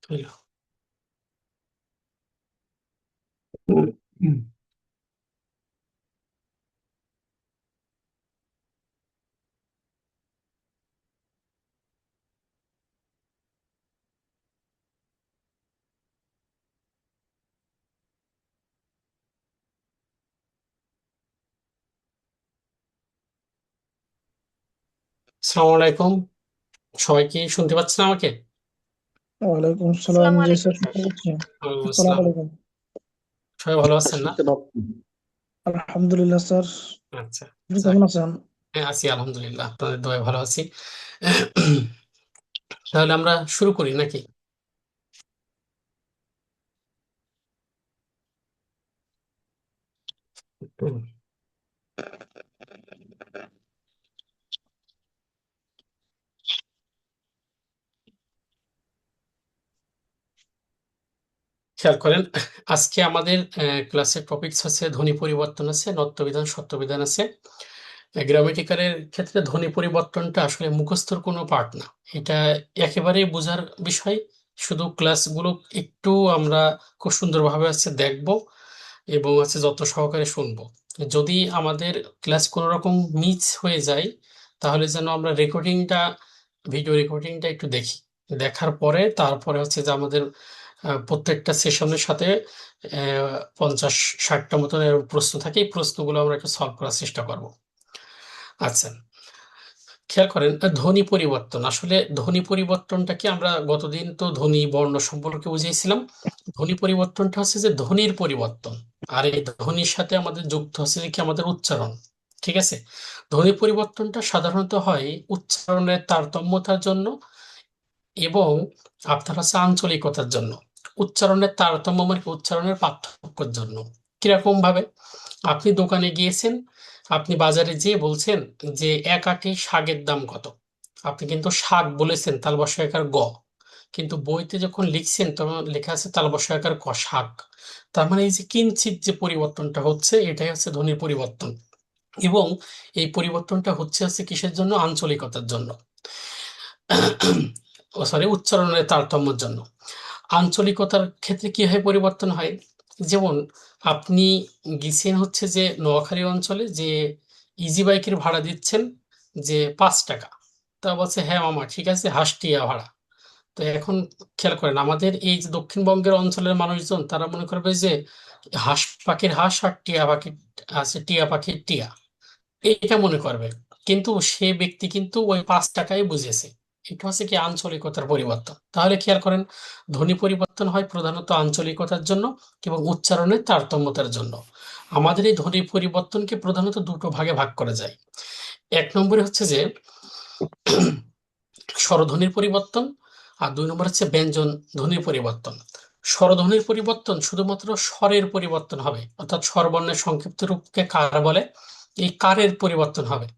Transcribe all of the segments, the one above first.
হইলো। হুম। আসসালামু আলাইকুম। সবাই কি শুনতে পাচ্ছেন আমাকে? ওয়ালাইকুম আসসালাম, আসসালামু জি আলাইকুম স্যার, স্যার। শুনতে পাচ্ছি। ওয়ালাইকুম আসসালামু আসসালাম। আলাইকুম। সবাই ভালো আছেন না? শুনতে পাচ্ছি। আলহামদুলিল্লাহ স্যার। আচ্ছা। আপনি যাক। কেমন আছেন? হ্যাঁ, আছি আলহামদুলিল্লাহ, আপনাদের দয়ায় ভালো আছি। তাহলে আমরা শুরু করি নাকি? হুম। খেয়াল করেন, আজকে আমাদের ক্লাসের টপিকস আছে ধ্বনি পরিবর্তন আছে, নত্যবিধান, সত্যবিধান আছে। গ্রামেটিক্যালের ক্ষেত্রে ধ্বনি পরিবর্তনটা আসলে মুখস্থর কোনো পার্ট না। এটা একেবারেই বোঝার বিষয়। শুধু ক্লাসগুলো একটু আমরা খুব সুন্দরভাবে আছে দেখব এবং আছে যত্ন সহকারে শুনবো। যদি আমাদের ক্লাস কোনো রকম মিস হয়ে যায়, তাহলে যেন আমরা রেকর্ডিংটা, ভিডিও রেকর্ডিংটা একটু দেখি। দেখার পরে তারপরে হচ্ছে যে আমাদের প্রত্যেকটা সেশনের সাথে 50-60টা মতন এরকম প্রশ্ন থাকে, এই প্রশ্নগুলো আমরা একটু সলভ করার চেষ্টা করব। আচ্ছা, খেয়াল করেন, ধ্বনি পরিবর্তন, আসলে ধ্বনি পরিবর্তনটাকে আমরা গতদিন তো ধ্বনি বর্ণ সম্পর্কে বুঝিয়েছিলাম। ধ্বনি পরিবর্তনটা হচ্ছে যে ধ্বনির পরিবর্তন, আর এই ধ্বনির সাথে আমাদের যুক্ত হচ্ছে যে কি আমাদের উচ্চারণ। ঠিক আছে। ধ্বনি পরিবর্তনটা সাধারণত হয় উচ্চারণের তারতম্যতার জন্য এবং আপনার হচ্ছে আঞ্চলিকতার জন্য। উচ্চারণের তারতম্য মানে কি? উচ্চারণের পার্থক্যের জন্য। কিরকম ভাবে? আপনি দোকানে গিয়েছেন, আপনি বাজারে যেয়ে বলছেন যে 1 আঁটি শাকের দাম কত। আপনি কিন্তু শাক বলেছেন তালবস্যা গ, কিন্তু বইতে যখন লিখছেন তখন লেখা আছে তালবস্যা ক শাক। তার মানে এই যে কিঞ্চিত যে পরিবর্তনটা হচ্ছে, এটাই হচ্ছে ধ্বনির পরিবর্তন। এবং এই পরিবর্তনটা হচ্ছে কিসের জন্য? আঞ্চলিকতার জন্য। ও সরি, উচ্চারণের তারতম্যের জন্য। আঞ্চলিকতার ক্ষেত্রে কি হয় পরিবর্তন হয়? যেমন আপনি গেছেন হচ্ছে যে নোয়াখালী অঞ্চলে, যে ইজি বাইকের ভাড়া দিচ্ছেন যে 5 টাকা। তা বলছে হ্যাঁ মামা ঠিক আছে, হাঁসটিয়া ভাড়া। তো এখন খেয়াল করেন, আমাদের এই যে দক্ষিণবঙ্গের অঞ্চলের মানুষজন তারা মনে করবে যে হাঁস পাখির হাঁস আর টিয়া পাখির আছে, টিয়া পাখির টিয়া, এটা মনে করবে। কিন্তু সে ব্যক্তি কিন্তু ওই 5 টাকায় বুঝেছে। এটা হচ্ছে কি আঞ্চলিকতার পরিবর্তন। তাহলে খেয়াল করেন, ধ্বনি পরিবর্তন হয় প্রধানত আঞ্চলিকতার জন্য এবং উচ্চারণের তারতম্যতার জন্য। আমাদের এই ধ্বনি পরিবর্তনকে প্রধানত দুটো ভাগে ভাগ করা যায়। 1 নম্বরে হচ্ছে যে স্বরধ্বনির পরিবর্তন, আর 2 নম্বর হচ্ছে ব্যঞ্জন ধ্বনির পরিবর্তন। স্বরধ্বনির পরিবর্তন শুধুমাত্র স্বরের পরিবর্তন হবে, অর্থাৎ স্বরবর্ণের সংক্ষিপ্ত রূপকে কার বলে, এই কারের পরিবর্তন হবে।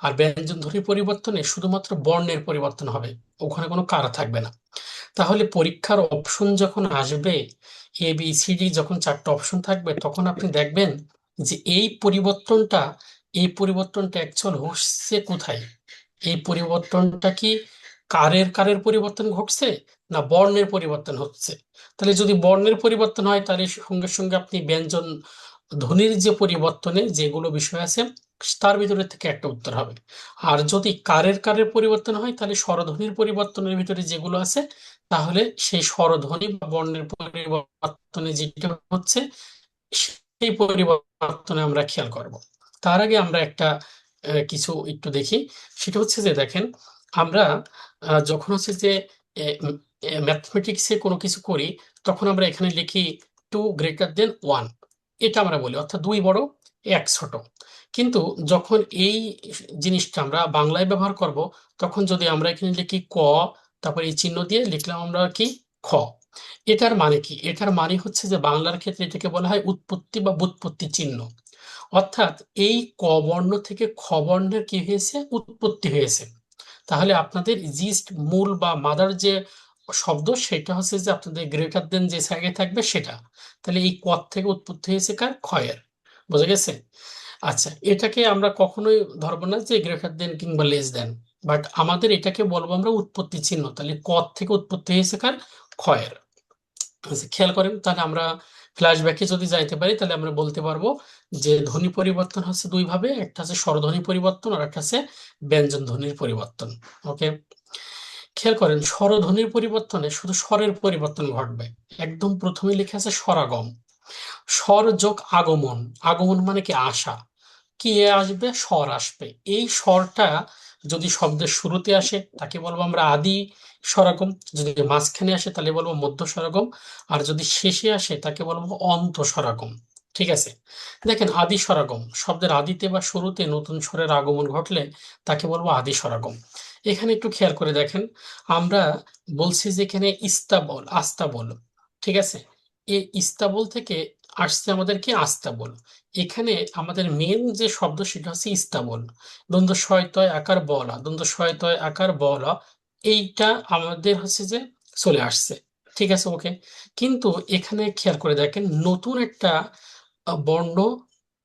আর ব্যঞ্জন ধ্বনির পরিবর্তনে শুধুমাত্র বর্ণের পরিবর্তন হবে, ওখানে কোনো কার থাকবে না। তাহলে পরীক্ষার অপশন যখন আসবে, এ বি সি ডি যখন 4টা অপশন থাকবে, তখন আপনি দেখবেন যে এই পরিবর্তনটা অ্যাকচুয়াল হচ্ছে কোথায়। এই পরিবর্তনটা কি কারের কারের পরিবর্তন ঘটছে না বর্ণের পরিবর্তন হচ্ছে? তাহলে যদি বর্ণের পরিবর্তন হয়, তাহলে সঙ্গে সঙ্গে আপনি ব্যঞ্জন ধ্বনির যে পরিবর্তনে যেগুলো বিষয় আছে তার ভিতরে থেকে একটা উত্তর হবে। আর যদি কারের কারের পরিবর্তন হয়, তাহলে স্বরধ্বনির পরিবর্তনের ভিতরে যেগুলো আছে, তাহলে সেই স্বরধ্বনি বা বর্ণের পরিবর্তনে যেটা হচ্ছে সেই পরিবর্তনে আমরা খেয়াল করব। তার আগে আমরা একটা কিছু একটু দেখি। সেটা হচ্ছে যে দেখেন, আমরা যখন হচ্ছে যে ম্যাথমেটিক্সে কোনো কিছু করি, তখন আমরা এখানে লিখি 2 > 1, এটা আমরা বলি, অর্থাৎ 2 বড় 1 ছোট। কিন্তু যখন এই জিনিসটা আমরা বাংলায় ব্যবহার করব, তখন যদি আমরা এখানে লিখি ক, তারপর এই চিহ্ন দিয়ে লিখলাম আমরা কি খ। এটার মানে কি? এটার মানে হচ্ছে যে বাংলার ক্ষেত্রে এটাকে বলা হয় উৎপত্তি বা ব্যুৎপত্তি চিহ্ন। অর্থাৎ এই ক বর্ণ থেকে খ বর্ণের কি হয়েছে? উৎপত্তি হয়েছে। তাহলে আপনাদের জিস্ট মূল বা মাদার যে শব্দ, সেটা হচ্ছে যে আপনাদের গ্রেটার দেন যে জায়গায় থাকবে সেটা। তাহলে এই ক থেকে উৎপত্তি হয়েছে কার? ক্ষয়ের। বোঝা গেছে? আচ্ছা, এটাকে আমরা কখনোই ধরবো না যে গ্রেটার দেন কিংবা লেস দেন, বাট আমাদের এটাকে বলবো আমরা উৎপত্তি চিহ্ন। তাহলে ক থেকে উৎপত্তি হয়েছে কার? ক্ষয়ের। আচ্ছা, খেয়াল করেন তাহলে আমরা ফ্ল্যাশব্যাকে যদি যাইতে পারি তাহলে আমরা বলতে পারবো যে ধ্বনি পরিবর্তন হচ্ছে দুই ভাবে, একটা হচ্ছে স্বরধ্বনি পরিবর্তন আর একটা হচ্ছে ব্যঞ্জন ধ্বনির পরিবর্তন। ওকে, খেয়াল করেন স্বরধ্বনির পরিবর্তনে শুধু স্বরের পরিবর্তন ঘটবে। একদম প্রথমে লেখা আছে স্বরাগম, স্বর যোগ আগমন। আগমন মানে কি আসা, কি আসবে, স্বর আসবে। এই স্বরটা যদি শব্দের শুরুতে আসে তাকে বলবো আমরা আদি স্বরাগম, যদি মাঝখানে আসে তাহলে বলবো মধ্য স্বরাগম, আর যদি শেষে আসে তাকে বলবো অন্ত স্বরাগম। ঠিক আছে, দেখেন আদি স্বরাগম, শব্দের আদিতে বা শুরুতে নতুন স্বরের আগমন ঘটলে তাকে বলবো আদি স্বরাগম। এখানে একটু খেয়াল করে দেখেন, আমরা বলছি যে এখানে ইস্তাবল আস্তাবল। ঠিক আছে, এই ইস্তাবল থেকে আসছে আমাদের কি আস্তাবল। এখানে আমাদের মেন যে শব্দ সেটা হচ্ছে ইস্তাবল। দ্বন্দ্ব শয়তয় আকার বলা, দ্বন্দ্ব শয়তয় আকার বলা, এইটা আমাদের হচ্ছে যে চলে আসছে। ঠিক আছে, ওকে। কিন্তু এখানে খেয়াল করে দেখেন নতুন একটা বর্ণ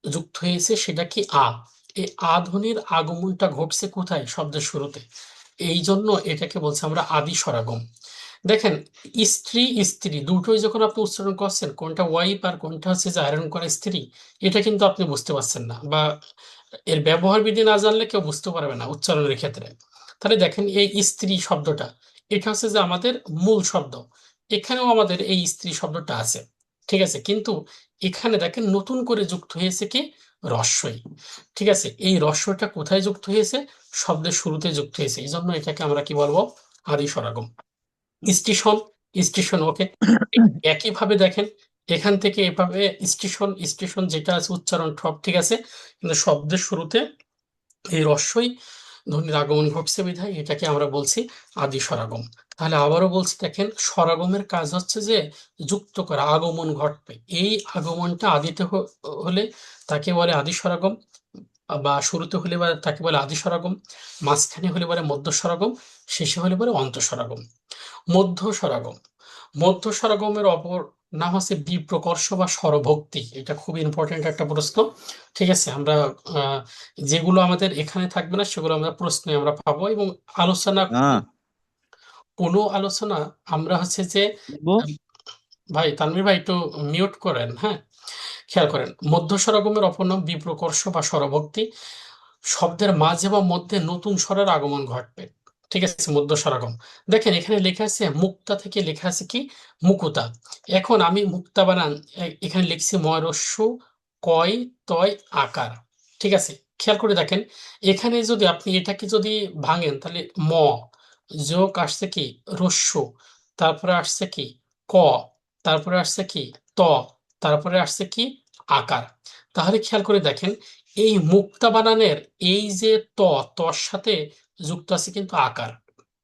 যুক্ত হয়েছে, সেটা কি আ। এই আ ধ্বনির আগমনটা ঘটছে কোথায়, শব্দের শুরুতে। এই জন্য এটাকে বলছে আমরা আদি স্বরাগম। দেখেন স্ত্রী স্ত্রী দুটোই যখন আপনি উচ্চারণ করছেন, কোনটা ওয়াইফ আর কোনটা হচ্ছে যে আয়রন করা স্ত্রী, এটা কিন্তু আপনি বুঝতে পারছেন না, বা এর ব্যবহার বিধি না জানলে কেউ বুঝতে পারবে না উচ্চারণের ক্ষেত্রে। তাহলে দেখেন এই স্ত্রী শব্দটা, এটা হচ্ছে যে আমাদের মূল শব্দ, এখানেও আমাদের এই স্ত্রী শব্দটা আছে। ঠিক আছে, কিন্তু এখানে দেখেন নতুন করে যুক্ত হয়েছে কি, রস্বই। ঠিক আছে, এই রস্বইটা কোথায় যুক্ত হয়েছে, শব্দের শুরুতে যুক্ত হয়েছে, এই জন্য এটাকে আমরা কি বলবো, আদি স্বরাগম। স্টেশন, স্টেশন, ওকে। একইভাবে দেখেন এখান থেকে এভাবে স্টেশন, স্টেশন যেটা আছে উচ্চারণ সব ঠিক আছে, কিন্তু শব্দের শুরুতে এই রস্বই ধ্বনির আগমন ঘটছে বিধায় এটাকে আমরা বলছি আদি স্বরাগম। তাহলে আবারও বলছি, দেখেন স্বরাগমের কাজ হচ্ছে যে যুক্ত করা, আগমন ঘটবে। এই আগমনটা আদিতে হলে তাকে বলে আদি স্বরাগম, বা শুরুতে হলে বা তাকে বলে আদি স্বরাগম, মাঝখানে হলে বলে মধ্য স্বরাগম, শেষে হলে বলে অন্ত স্বরাগম। মধ্য স্বরাগম, মধ্য স্বরাগমের অপর নাম হচ্ছে বিপ্রকর্ষ বা স্বরভক্তি। এটা খুব ইম্পর্টেন্ট একটা প্রশ্ন। ঠিক আছে, আমরা আহ, যেগুলো আমাদের এখানে থাকবে না সেগুলো আমরা প্রশ্নে আমরা পাবো, এবং আলোচনা, হ্যাঁ কোনো আলোচনা আমরা হচ্ছে যে বলবো। আহ, ভাই তানভীর ভাই একটু মিউট করেন, হ্যাঁ। খেয়াল করেন মধ্য স্বরাগমের অপর নাম বিপ্রকর্ষ বা স্বরভক্তি। শব্দের মাঝে বা মধ্যে নতুন স্বরের আগমন ঘটবে। ঠিক আছে, মধ্য স্বরাগম। দেখেন এখানে লেখা আছে মুক্তা থেকে লেখা আছে কি, মুকুতা। এখন আমি মুক্তা বানান এখানে লিখছি ময়রস্য কয় তয় আকার। ঠিক আছে, খেয়াল করে দেখেন এখানে যদি আপনি এটাকে যদি ভাঙেন তাহলে ম যোগ আসছে কি রস্য, তারপরে আসছে কি ক, তারপরে আসছে কি ত, তারপরে আসছে কি আকার। তাহলে খেয়াল করে দেখেন এই মুক্তা বানানের এই যে তর সাথে যুক্ত আছে কিন্তু আকার।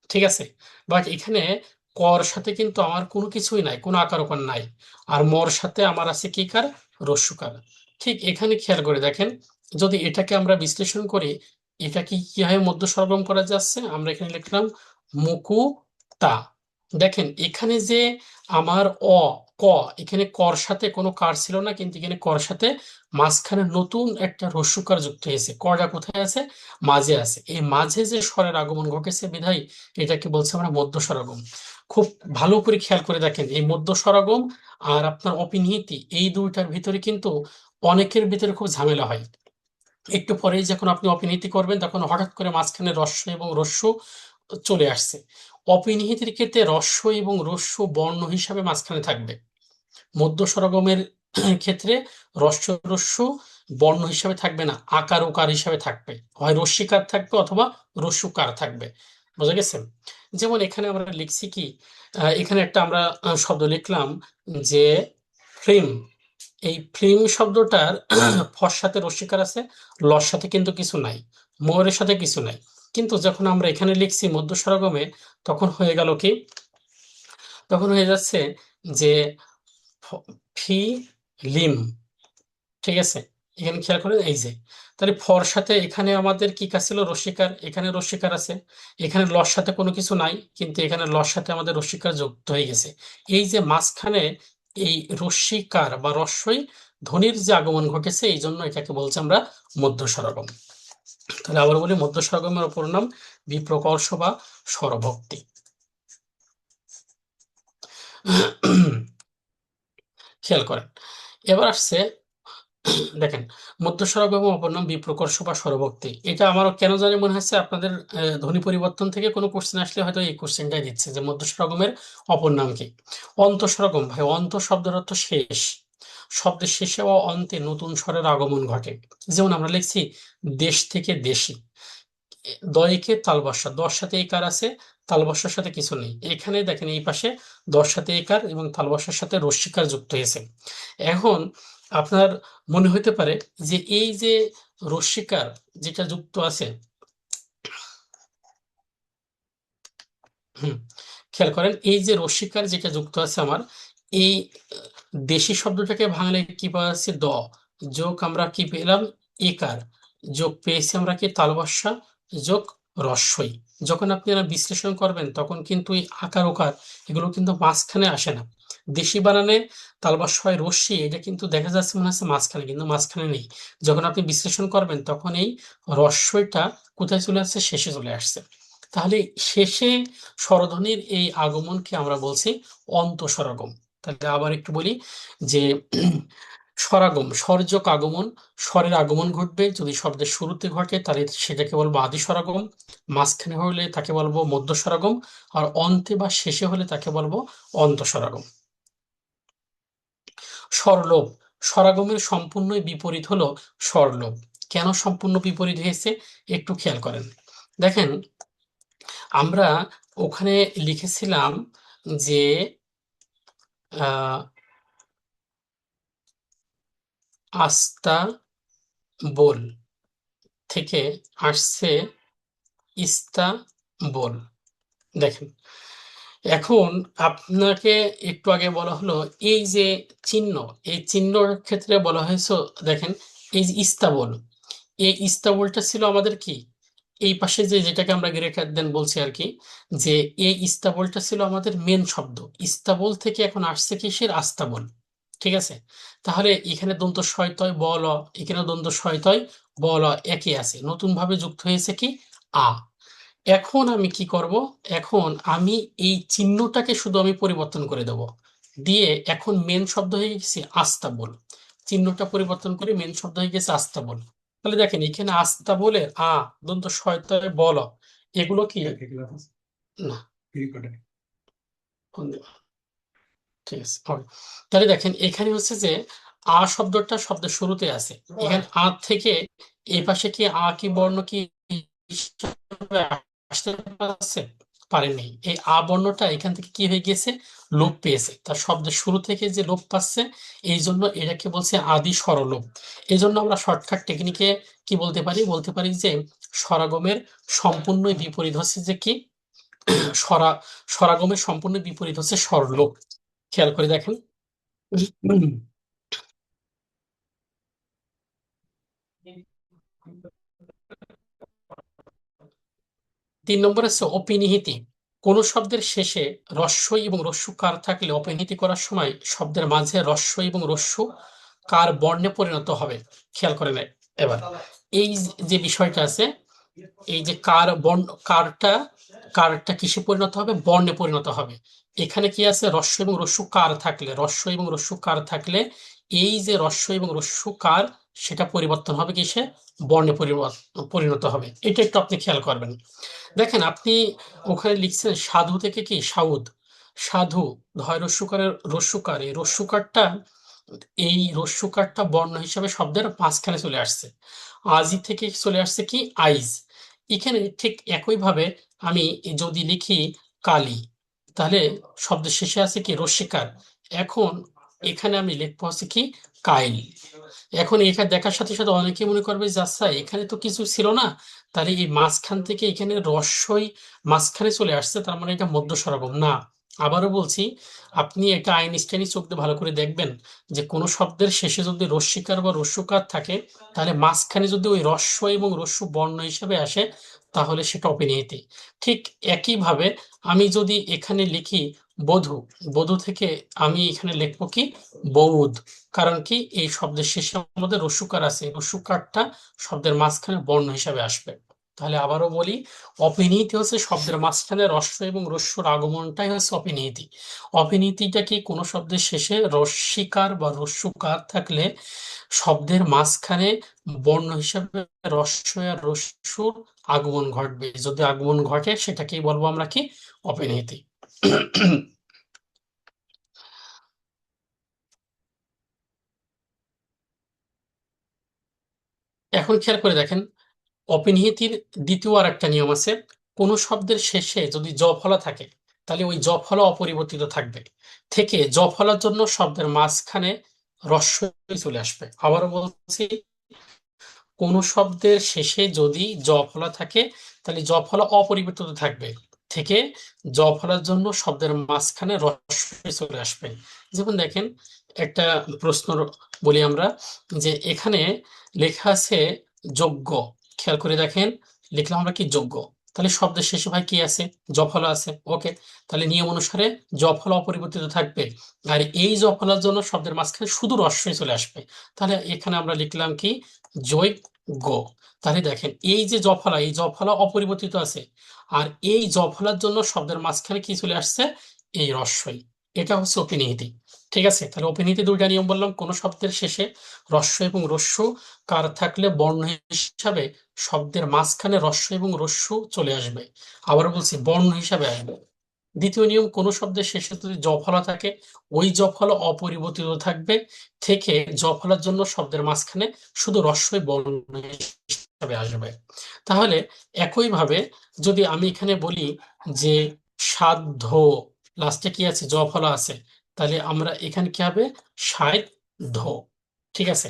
ঠিক আছে, বাট এখানে কর সাথে কিন্তু আমার কোনো কিছুই নাই, কোনো আকার ওকার নাই। আর মর সাথে আমার আছে কি কার, রস্যকার। ঠিক এখানে খেয়াল করে দেখেন যদি এটাকে আমরা বিশ্লেষণ করি, এটা কি কিভাবে মধ্য সরবরাহ করা যাচ্ছে, আমরা এখানে লিখলাম মুকুতা। দেখেন এখানে যে আমার ক, এখানে কর সাথে কোনো কার ছিল না, কিন্তু এখানে কর সাথে মাঝখানে নতুন একটা রস্যকার যুক্ত হয়েছে। কটা কোথায় আছে, মাঝে আছে। এই মাঝে যে স্বরের আগমন ঘটেছে বিধায় এটাকে বলছে আমরা মধ্য স্বরাগম। খুব ভালো করে খেয়াল করে দেখেন এই মধ্য স্বরাগম আর আপনার অপিনিহিতি, এই দুইটার ভিতরে কিন্তু অনেকের ভিতরে খুব ঝামেলা হয়। একটু পরেই যখন আপনি অপিনিহিতি করবেন তখন হঠাৎ করে মাঝখানে রস্য এবং রস্য চলে আসছে। অপিনিহিতির ক্ষেত্রে রস্য এবং রস্য বর্ণ হিসাবে মাঝখানে থাকবে, মধ্য স্বরগমের ক্ষেত্রে রস্য রস্য বর্ণ হিসাবে থাকবে না, আকার উকার হিসাবে থাকবে। হয় রস্যিকার থাকবে অথবা রস্যকার থাকবে। বুঝা গেছে? যেমন এখানে আমরা লিখছি কি, এখানে একটা আমরা শব্দ লিখলাম যে ফিল্ম। এই ফিল্ম শব্দটার ফর সাথে রস্যিকার আছে, লর সাথে কিন্তু কিছু নাই, ময়ূরের সাথে কিছু নাই। কিন্তু যখন আমরা এখানে লিখছি মধ্য স্বরগমে, তখন হয়ে গেল কি, তখন হয়ে যাচ্ছে যে ফি লিম। ঠিক আছে, এখানে খেয়াল করেন এই যে, তাহলে ফর সাথে এখানে আমাদের কি কাজ ছিল, রস্যিকার, এখানে রস্যিকার আছে। এখানে লর সাথে কোনো কিছু নাই, কিন্তু এখানে লর সাথে আমাদের রস্যিকার যুক্ত হয়ে গেছে। এই যে মাঝখানে এই রস্যিকার বা রস্যই ধ্বনির যে আগমন ঘটেছে, এই জন্য এটাকে বলছি আমরা মধ্য স্বরগম। তাহলে আবার বলি মধ্য স্বরগমের অপর নাম বিপ্রকর্ষ বা স্বরভক্তি। খেয়াল করেন, এবার আসছে, দেখেন, মধ্যস্বরম এবং অপর নাম বিপ্রকর্ষ বা স্বরভক্তি। এটা আমারও কেন জানি মনে হচ্ছে আপনাদের ধ্বনি পরিবর্তন থেকে কোনো কোশ্চেন আসলে হয়তো এই কোশ্চেনটাই দিচ্ছে যে মধ্যস্বরগমের অপর নাম কি। অন্তঃস্বরগম, ভাই অন্ত শব্দের অর্থ শেষ, শব্দের শেষে ও অন্তে নতুন স্বরের আগমন ঘটে। যেমন আমরা লিখছি দেশ থেকে দেশি, দয়কে তাল বর্ষা, দশ সাথে একার আছে, তাল বর্ষার সাথে কিছু নেই। এখানে দেখেন এই পাশে দশ সাথে একার এবং তাল বর্ষার সাথে রস্যিকার যুক্ত হয়েছে। এখন আপনার মনে হতে পারে যে এই যে রস্যিকার যেটা যুক্ত আছে, হুম, খেয়াল করেন এই যে রস্যিকার যেটা যুক্ত আছে আমার, এই দেশি শব্দটাকে ভাঙলে কি পাওয়া যাচ্ছে, দ যোগ আমরা কি পেলাম, একার, যোগ পেয়েছি আমরা কি তালবস্যা, যোগ রস্যই। যখন আপনি এরা বিশ্লেষণ করবেন তখন কিন্তু এই আকার ওকার এগুলো কিন্তু মাঝখানে আসে না। দেশি বানানে তালবস্য হয় রস্যি, এটা কিন্তু দেখা যাচ্ছে মনে হচ্ছে মাঝখানে, কিন্তু মাঝখানে নেই। যখন আপনি বিশ্লেষণ করবেন তখন এই রস্যইটা কোথায় চলে আসছে, শেষে চলে আসছে। তাহলে শেষে স্বরধ্বনির এই আগমনকে আমরা বলছি অন্তঃস্বরাগম। তাহলে আবার একটু বলি যে স্বরাগম, স্বরযোগ আগমন, স্বরের আগমন ঘটবে যদি শব্দের শুরুতে ঘটে তাহলে সেটাকে বলবো আদি স্বরাগম, মাঝখানে হলে তাকে বলবো মধ্য স্বরাগম, আর অন্তে বা শেষে হলে তাকে বলবো অন্তঃস্বরাগম। স্বরলোপ, স্বরাগমের সম্পূর্ণ বিপরীত হলো স্বরলোপ। কেন সম্পূর্ণ বিপরীত হয়েছে একটু খেয়াল করেন। দেখেন আমরা ওখানে লিখেছিলাম যে আহ আস্তা বোল থেকে আসছে ইস্তাম্বুল। দেখেন, এখন আপনাকে একটু আগে বলা হলো এই যে চিহ্ন, এই চিহ্নর ক্ষেত্রে বলা হয়েছে, দেখেন এই যে ইস্তাবল, এই ইস্তাবলটা ছিল আমাদের কি, এই পাশে যে যেটাকে আমরা গ্রেটার দেন বলছি আর কি, যে এই ইস্তাবলটা ছিল আমাদের মেন শব্দ। ইস্তাবল থেকে এখন আসছে কিসের, আস্তাবল। ঠিক আছে, তাহলে এখানে দন্ত শয়তয় বল, এখানে দন্ত শয়তয় বল, একই আছে, নতুন ভাবে যুক্ত হয়েছে কি, আ। এখন আমি কি করব, এখন আমি এই চিহ্নটাকে শুধু আমি পরিবর্তন করে দেব, দিয়ে এখন মেন শব্দ হয়ে গেছে আস্তাবল। চিহ্নটা পরিবর্তন করে মেন শব্দ হয়ে গেছে আস্তাবল। তাহলে দেখেন এখানে আস্তাবলের আ, দন্ত শয়তায় বল, এগুলো কি না, কোন দেওয়া? ঠিক আছে, হবে। তাহলে দেখেন এখানে হচ্ছে যে আ শব্দটা শব্দের শুরুতে আছে, এখানে আ থেকে এই পাশে কি আ কি বর্ণ কি হিসাবে আসতে পারছে, পারেনি। এই আ বর্ণটা এখান থেকে কি হয়ে গেছে, লোপ পেয়েছে, তার শব্দের শুরু থেকে যে লোপ পাচ্ছে, এই জন্য এটাকে বলছে আদি স্বরলোপ। এই জন্য আমরা শর্টকাট টেকনিকে কি বলতে পারি, বলতে পারি যে স্বরাগমের সম্পূর্ণ বিপরীত হচ্ছে যে কি, স্বরা স্বরাগমের সম্পূর্ণ বিপরীত হচ্ছে স্বরলোপ। খেয়াল করে দেখেন। তিন নম্বর আছে অপিনিহিতি। কোন শব্দের শেষে রস্বই এবং রস্যু কার থাকলে অপিনিহিতি করার সময় শব্দের মাঝে রস্বই এবং রস্যু কার বর্ণে পরিণত হবে। খেয়াল করে নেয় এবার এই যে বিষয়টা আছে, এই যে কার বর্ণ, কারটা, কারটা কিসে পরিণত হবে, বর্ণে পরিণত হবে। এখানে কি আছে, রস্য এবং রস্যু কার থাকলে, রস্য এবং রস্যু কার থাকলে এই যে রস্য এবং রস্যু কার, সেটা পরিবর্তন হবে কিসে, বর্ণে পরিণত হবে। এটা একটু আপনি খেয়াল করবেন। দেখেন আপনি ওখানে লিখছেন সাধু থেকে কি সাউদ, সাধু, ধয় রস্যুকারের রস্যুকার, এই রস্যুকারটা, এই রস্যুকারটা বর্ণ হিসাবে শব্দের মাঝখানে চলে আসছে। আজি থেকে চলে আসছে কি আইজ। এখানে ঠিক একইভাবে আমি যদি লিখি কালী, তাহলে শব্দের শেষে আছে কি রস্যিকার। এখন এখানে আমি লিখবো হচ্ছে কি কাইল। এখন এখানে দেখার সাথে সাথে অনেকে মনে করবে যে আচ্ছা এখানে তো কিছু ছিল না, তাহলে এই মাঝখান থেকে এখানে রস্যই মাঝখানে চলে আসছে, তার মানে এটা মধ্য স্বরগম না। আবারও বলছি, আপনি এটা আইনস্টাইনই চোখ দিয়ে ভালো করে দেখবেন যে কোনো শব্দের শেষে যদি রস্যিকার বা রস্যকার থাকে, তাহলে মাঝখানে যদি ওই রস্য এবং রস্যু বর্ণ হিসেবে আসে তাহলে সেটা অপিনিয়তি। ঠিক একইভাবে আমি যদি এখানে লিখি বধূ, বধূ থেকে আমি এখানে লিখবো কি বৌদ। কারণ কি এই শব্দের শেষে আমাদের রস্যুকার আছে, রস্যুকারটা শব্দের মাঝখানে বর্ণ হিসাবে আসবে। তাহলে আবারও বলি, অপিনীতি হচ্ছে শব্দের মাঝখানে হ্রস্ব এবং হ্রস্বর আগমনটাই হচ্ছে অপিনীতি। অপিনীতিটা কি, কোনো শব্দের শেষে হ্রস্বীকার বা হ্রস্বকার থাকলে শব্দের মাঝখানে বর্ণ হিসাবে হ্রস্ব আর হ্রস্বর আগমন ঘটবে। যদি আগমন ঘটে সেটাকেই বলবো আমরা কি, অপিনীতি। এখন খেয়াল করে দেখেন, অপিনিহিতির দ্বিতীয় আর একটা নিয়ম আছে। কোনো শব্দের শেষে যদি জ ফলা থাকে, তাহলে ওই জ ফলা অপরিবর্তিত থাকবে, থেকে জ ফলার জন্য শব্দের মাঝখানে হ্রস্ব চলে আসবে। আবারও বলছি, কোনো শব্দের শেষে যদি জ ফলা থাকে, তাহলে জ ফলা অপরিবর্তিত থাকবে, থেকে জ ফলার জন্য শব্দের মাঝখানে হ্রস্ব চলে আসবে। যেমন দেখেন, একটা প্রশ্ন বলি আমরা, যে এখানে লেখা আছে যোগ্য। খেয়াল করে দেখেন, লিখলাম আমরা কি, যোগ্য। তাহলে শব্দের শেষে ভাই কি আছে, জ ফলা আছে। ওকে, তাহলে নিয়ম অনুসারে জ ফলা অপরিবর্তিত থাকবে, আর এই জ ফলার জন্য শব্দের মাঝখানে শুধু হ্রস্বই চলে আসবে। তাহলে এখানে আমরা লিখলাম কি, যোগ্য। তাহলে দেখেন, এই যে জফলা, এই জফলা অপরিবর্তিত আছে, আর এই জফলার জন্য শব্দের মাঝখানে কি চলে আসছে, এই হ্রস্বই। এটা হচ্ছে অপিনিহিতি। ঠিক আছে, তাহলে অপিনিহিতি দুইটা নিয়ম বললাম। কোন শব্দের শেষে হ্রস্ব এবং হ্রস্ব কার থাকলে বর্ণ হিসাবে শব্দের মাঝখানে হ্রস্ব এবং হ্রস্ব চলে আসবে। আবার বলছি, বর্ণ হিসাবে আসবে। দ্বিতীয় নিয়ম, কোনো শব্দের শেষে যদি জ ফলা থাকে, ওই জ ফলা অপরিবর্তিত থাকবে, থেকে জ ফলার জন্য শব্দের মাঝখানে শুধু হ্রস্বই বর্ণ হিসাবে আসবে। তাহলে একইভাবে যদি আমি এখানে বলি যে সাধ্য, লাস্টে কি আছে, জ ফলা আছে, তাহলে আমরা এখানে কি হবে, সাধ্য। ঠিক আছে,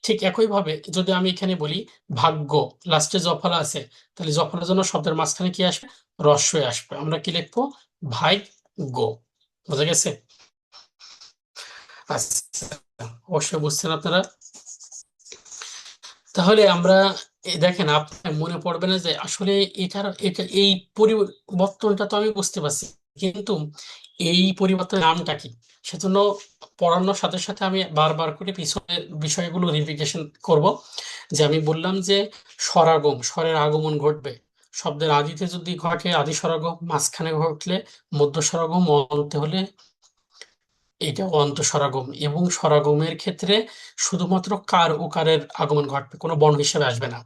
ঠিক একইভাবে যদি আমি এখানে বলি ভাগ্য, লাস্টে জ ফলা আছে, তাহলে জ ফলার জন্য শব্দের মাঝখানে কি আসবে, হ্রস্বই আসবে। আমরা কি লিখবো, ভাই গো। বোঝা গেছে? আচ্ছা, অবশ্যই বুঝছেন আপনারা। তাহলে আমরা দেখেন, আপনার মনে পড়বে না যে আসলে এটা এই পরিবর্তনটা তো আমি বুঝতে পারছি, কিন্তু এই পরিবর্তনের নামটা কি। সেজন্য পড়ানোর সাথে সাথে আমি বারবার করে পিছনের বিষয়গুলো রিপিটেশন করব। যে আমি বললাম যে স্বরাগম, স্বরের আগমন ঘটবে। শব্দের আদিতে যদি ঘটে আদি স্বরাগম, মাঝখানে ঘটলে মধ্য স্বরাগম, অন্তে হলে এটা অন্তঃস্বরাগম। এবং স্বরাগমের ক্ষেত্রে শুধুমাত্র কার ও কারের আগমন ঘটবে, কোনো বর্ণ হিসেবে আসবে না।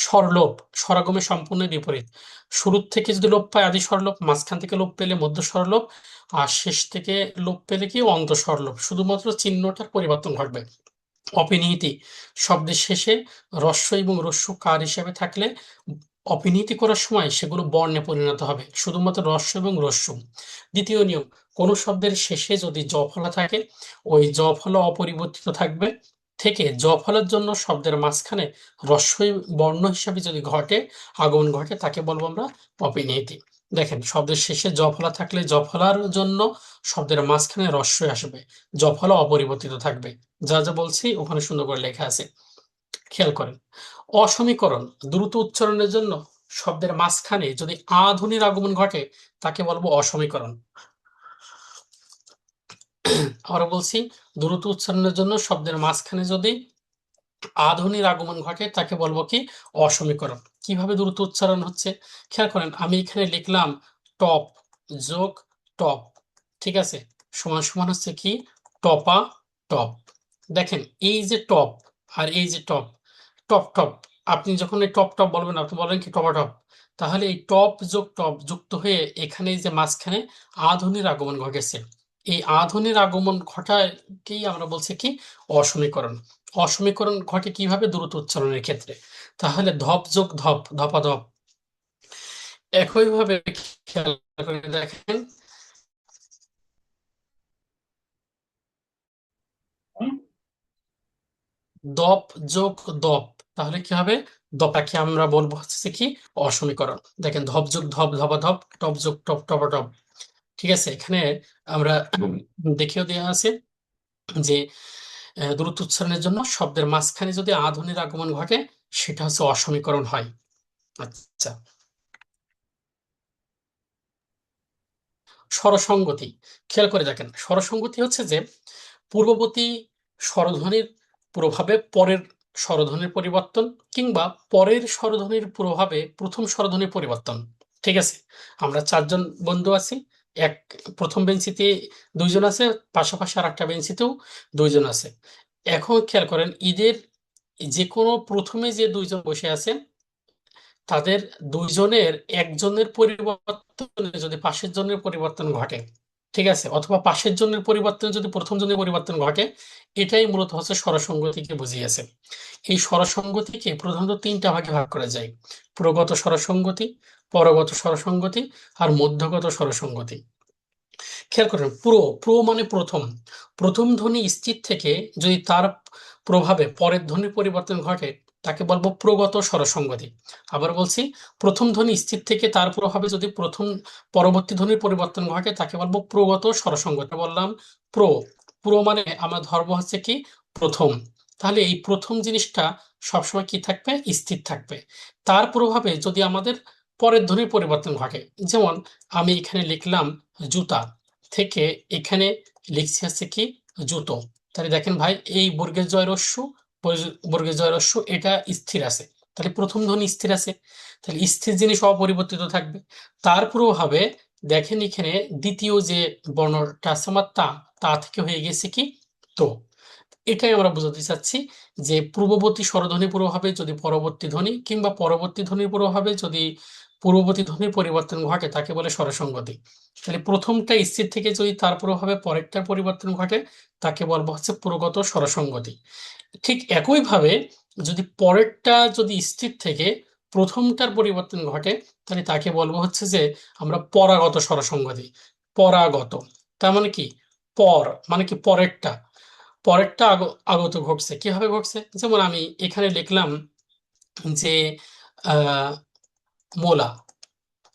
স্বরলোপ, স্বরাগমের সম্পূর্ণ বিপরীত। শুরুর থেকে যদি লোপ পায় আদি স্বরলোপ, মাঝখান থেকে লোপ পেলে মধ্য স্বরলোপ, আর শেষ থেকে লোপ পেলে কি, অন্তঃস্বরলোপ। শুধুমাত্র চিহ্নটার পরিবর্তন ঘটবে। অপিনিহিতি, শব্দের শেষে হ্রস্ব এবং হ্রস্ব কার হিসেবে থাকলে অপিনিহিতি করার সময় সেগুলো বর্ণে পরিণত হবে, শুধুমাত্র হ্রস্ব এবং হ্রস্ব। দ্বিতীয় নিয়ম, কোন শব্দের শেষে যদি জ ফলা থাকে, ওই জ ফলা অপরিবর্তিত থাকবে, থেকে জ ফলার জন্য শব্দের মাঝখানে হ্রস্বই বর্ণ হিসাবে যদি আগমন ঘটে, তাকে বলবো আমরা অপিনিহিতি। দেখেন, শব্দের শেষে জ ফলা থাকলে জ ফলার জন্য শব্দের মাঝখানে হ্রস্বই আসবে, জ ফলা অপরিবর্তিত থাকবে। যা যা বলছি ওখানে সুন্দর করে লেখা আছে, খেয়াল করেন। অসমীকরণ, দ্রুত উচ্চারণের জন্য শব্দের মাঝখানে যদি আ ধ্বনির আগমন ঘটে, তাকে বলবো অসমীকরণ। আবার বলছি, দ্রুত উচ্চারণের জন্য শব্দের মাঝখানে যদি আ ধ্বনির আগমন ঘটে, তাকে বলবো কি, অসমীকরণ। কিভাবে দ্রুত উচ্চারণ হচ্ছে, খেয়াল করেন, আমি এখানে লিখলাম টপ যোগ টপ, ঠিক আছে, সমান সমান হচ্ছে কি, টপা টপ। দেখেন, এই যে টপ আর এই যে টপ, টপ টপ, আপনি যখন এই টপ টপ বলবেন, আপনি বলেন কি, টপা টপ। তাহলে এই টপ যোগ টপ যুক্ত হয়ে এখানে এই যে মাঝখানে আ ধ্বনির আগমন ঘটেছে, এই আ ধ্বনির আগমন ঘটাকেই আমরা বলছি কি, অসমীকরণ। অসমীকরণ ঘটে কিভাবে, দ্রুত উচ্চারণের ক্ষেত্রে। তাহলে ধপ যোগ ধপ, ধপাধপ। একইভাবে খেয়াল করে দেখেন, দপ যোগ দপ, তাহলে কি হবে, দপাকে আমরা বলবো হচ্ছে কি, অসমীকরণ। দেখেন, ধপ যোগ ধপ, ধপাধপ, টপ যোগ টপ, টপাটপ। ঠিক আছে, এখানে আমরা দেখেও দেওয়া আছে যে দ্রুত উচ্চারণের জন্য শব্দের মাঝখানে যদি আ ধ্বনির আগমন ঘটে, সেটা হচ্ছে অসমীকরণ হয়। আচ্ছা, স্বরসঙ্গতি, খেয়াল করে দেখেন, স্বরসঙ্গতি হচ্ছে যে পূর্ববর্তী স্বরধ্বনির প্রভাবে পরের স্বরধ্বনির পরিবর্তন কিংবা পরের স্বরধ্বনির প্রভাবে প্রথম স্বরধ্বনির পরিবর্তন। ঠিক আছে, আমরা চারজন বন্ধু আছি। এক প্রথম বেঞ্চিতে দুইজন আছে, পাশাপাশি আর একটা বেঞ্চিতেও দুইজন আছে। এখন খেয়াল করেন, ঈদের যে কোনো প্রথমে যে দুইজন বসে আছে তাদের দুইজনের একজনের পরিবর্তনে যদি পাশের জনের পরিবর্তন ঘটে, ঠিক আছে, অথবা পাশের জনের পরিবর্তনে যদি প্রথম জনের পরিবর্তন ঘটে, এটাই মূলত হচ্ছে স্বরসঙ্গতিকে বুঝিয়েছে। এই স্বরসঙ্গতিকে প্রধানত তিনটা ভাগে ভাগ করা যায়: প্রগত স্বরসঙ্গতি, পরগত স্বরসঙ্গতি আর মধ্যগত স্বরসঙ্গতি। খেয়াল করেন, প্রো মানে প্রথম। প্রথম ধ্বনি স্থির থেকে যদি তার প্রভাবে পরের ধ্বনির পরিবর্তন ঘটে তাকে বলবো প্রগত স্বরসঙ্গতি। আবার বলছি, প্রথম ধ্বনি স্থির থেকে তার প্রভাবে যদি পরবর্তী ধ্বনির পরিবর্তন ঘটে তাকে বলবো প্রগত স্বরসঙ্গতি। বললাম প্রো। প্রো মানে আমরা ধর্ম হচ্ছে কি প্রথম। তাহলে এই প্রথম জিনিসটা সবসময় কি থাকবে? স্থির থাকবে। তার প্রভাবে যদি আমাদের পরের ধ্বনির পরিবর্তন ঘটে, যেমন আমি এখানে লিখলাম জুতা থেকে এখানে লিখছি হচ্ছে কি জুতো। তাহলে দেখেন ভাই, এই বর্গের জয় রস্য, বর্গের জয় রস্য এটা স্থির আছে। তাহলে প্রথম ধ্বনি স্থির আছে, তাহলে স্থির জিনিস অপরিবর্তিত থাকবে। তার প্রভাবে দেখেন এখানে দ্বিতীয় যে বর্ণটা আছে আমার তা, তা থেকে হয়ে গেছে কি তো। এটাই আমরা বোঝাতে চাচ্ছি যে পূর্ববর্তী স্বরধ্বনি প্রভাবে যদি পরবর্তী ধ্বনি কিংবা পরবর্তী ধ্বনির প্রভাবে যদি পূর্ববর্তী ধ্বনির পরিবর্তন ঘটে তাকে বলে স্বরসঙ্গতি। তাহলে প্রথমটা স্থির থেকে যদি তার প্রভাবে পরেরটার পরিবর্তন ঘটে তাকে বলবো হচ্ছে পুরগত স্বরসঙ্গতি। ঠিক একইভাবে যদি পরেরটা যদি স্থির থেকে প্রথমটার পরিবর্তন ঘটে তাহলে তাকে বলবো হচ্ছে যে আমরা পরাগত স্বরসঙ্গতি। পরাগত তার মানে কি? পর মানে কি পরেরটা, পরেরটা আগত ঘটছে। কিভাবে ঘটছে? যেমন আমি এখানে লিখলাম যে আহ মোলা,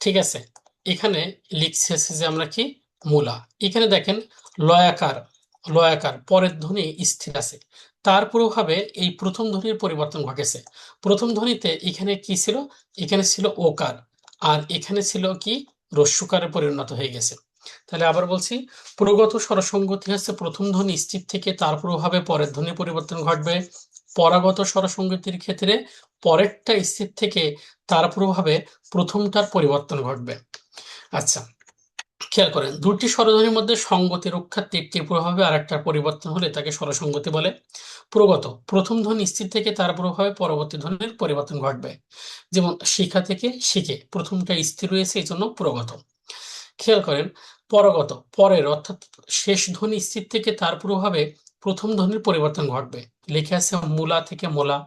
ঠিক আছে, এখানে লিখছে হচ্ছে যে আমরা কি মূলা। এখানে দেখেন লয়াকার, লয়াকার পরের ধ্বনি স্থির আছে, তার প্রভাবে এই প্রথম ধ্বনির পরিবর্তন ঘটেছে। প্রথম ধ্বনিতে এখানে কি ছিল? এখানে ছিল ওকার, আর এখানে ছিল কি রস্যকারে পরিণত হয়ে গেছে। তাহলে আবার বলছি, প্রগত স্বরসঙ্গতি হচ্ছে প্রথম ধ্বনি স্থির থেকে তার প্রভাবে পরের ধ্বনি পরিবর্তন ঘটবে। পরাগত স্বরসঙ্গতির ক্ষেত্রে পরেরটা স্থির থেকে তার প্রভাবে প্রথমটার পরিবর্তন ঘটবে। আচ্ছা, খেয়াল করেন, দুটি স্বরধ্বনির মধ্যে সঙ্গতি রক্ষার্থে একটির প্রভাবে আর একটার পরিবর্তন হলে তাকে স্বরসঙ্গতি বলে। প্রগত প্রথম ধ্বনি স্থির থেকে তার প্রভাবে পরবর্তী ধ্বনির পরিবর্তন ঘটবে। যেমন শিখা থেকে শিখে, প্রথমটা স্থির রয়েছে এই জন্য প্রগত। খেয়াল করেন, পরগত পরের অর্থাৎ শেষ ধ্বনি স্থির থেকে তার প্রভাবে প্রথম ধ্বনির পরিবর্তন ঘটবে। লিখে আছে মূলা থেকে মোলা,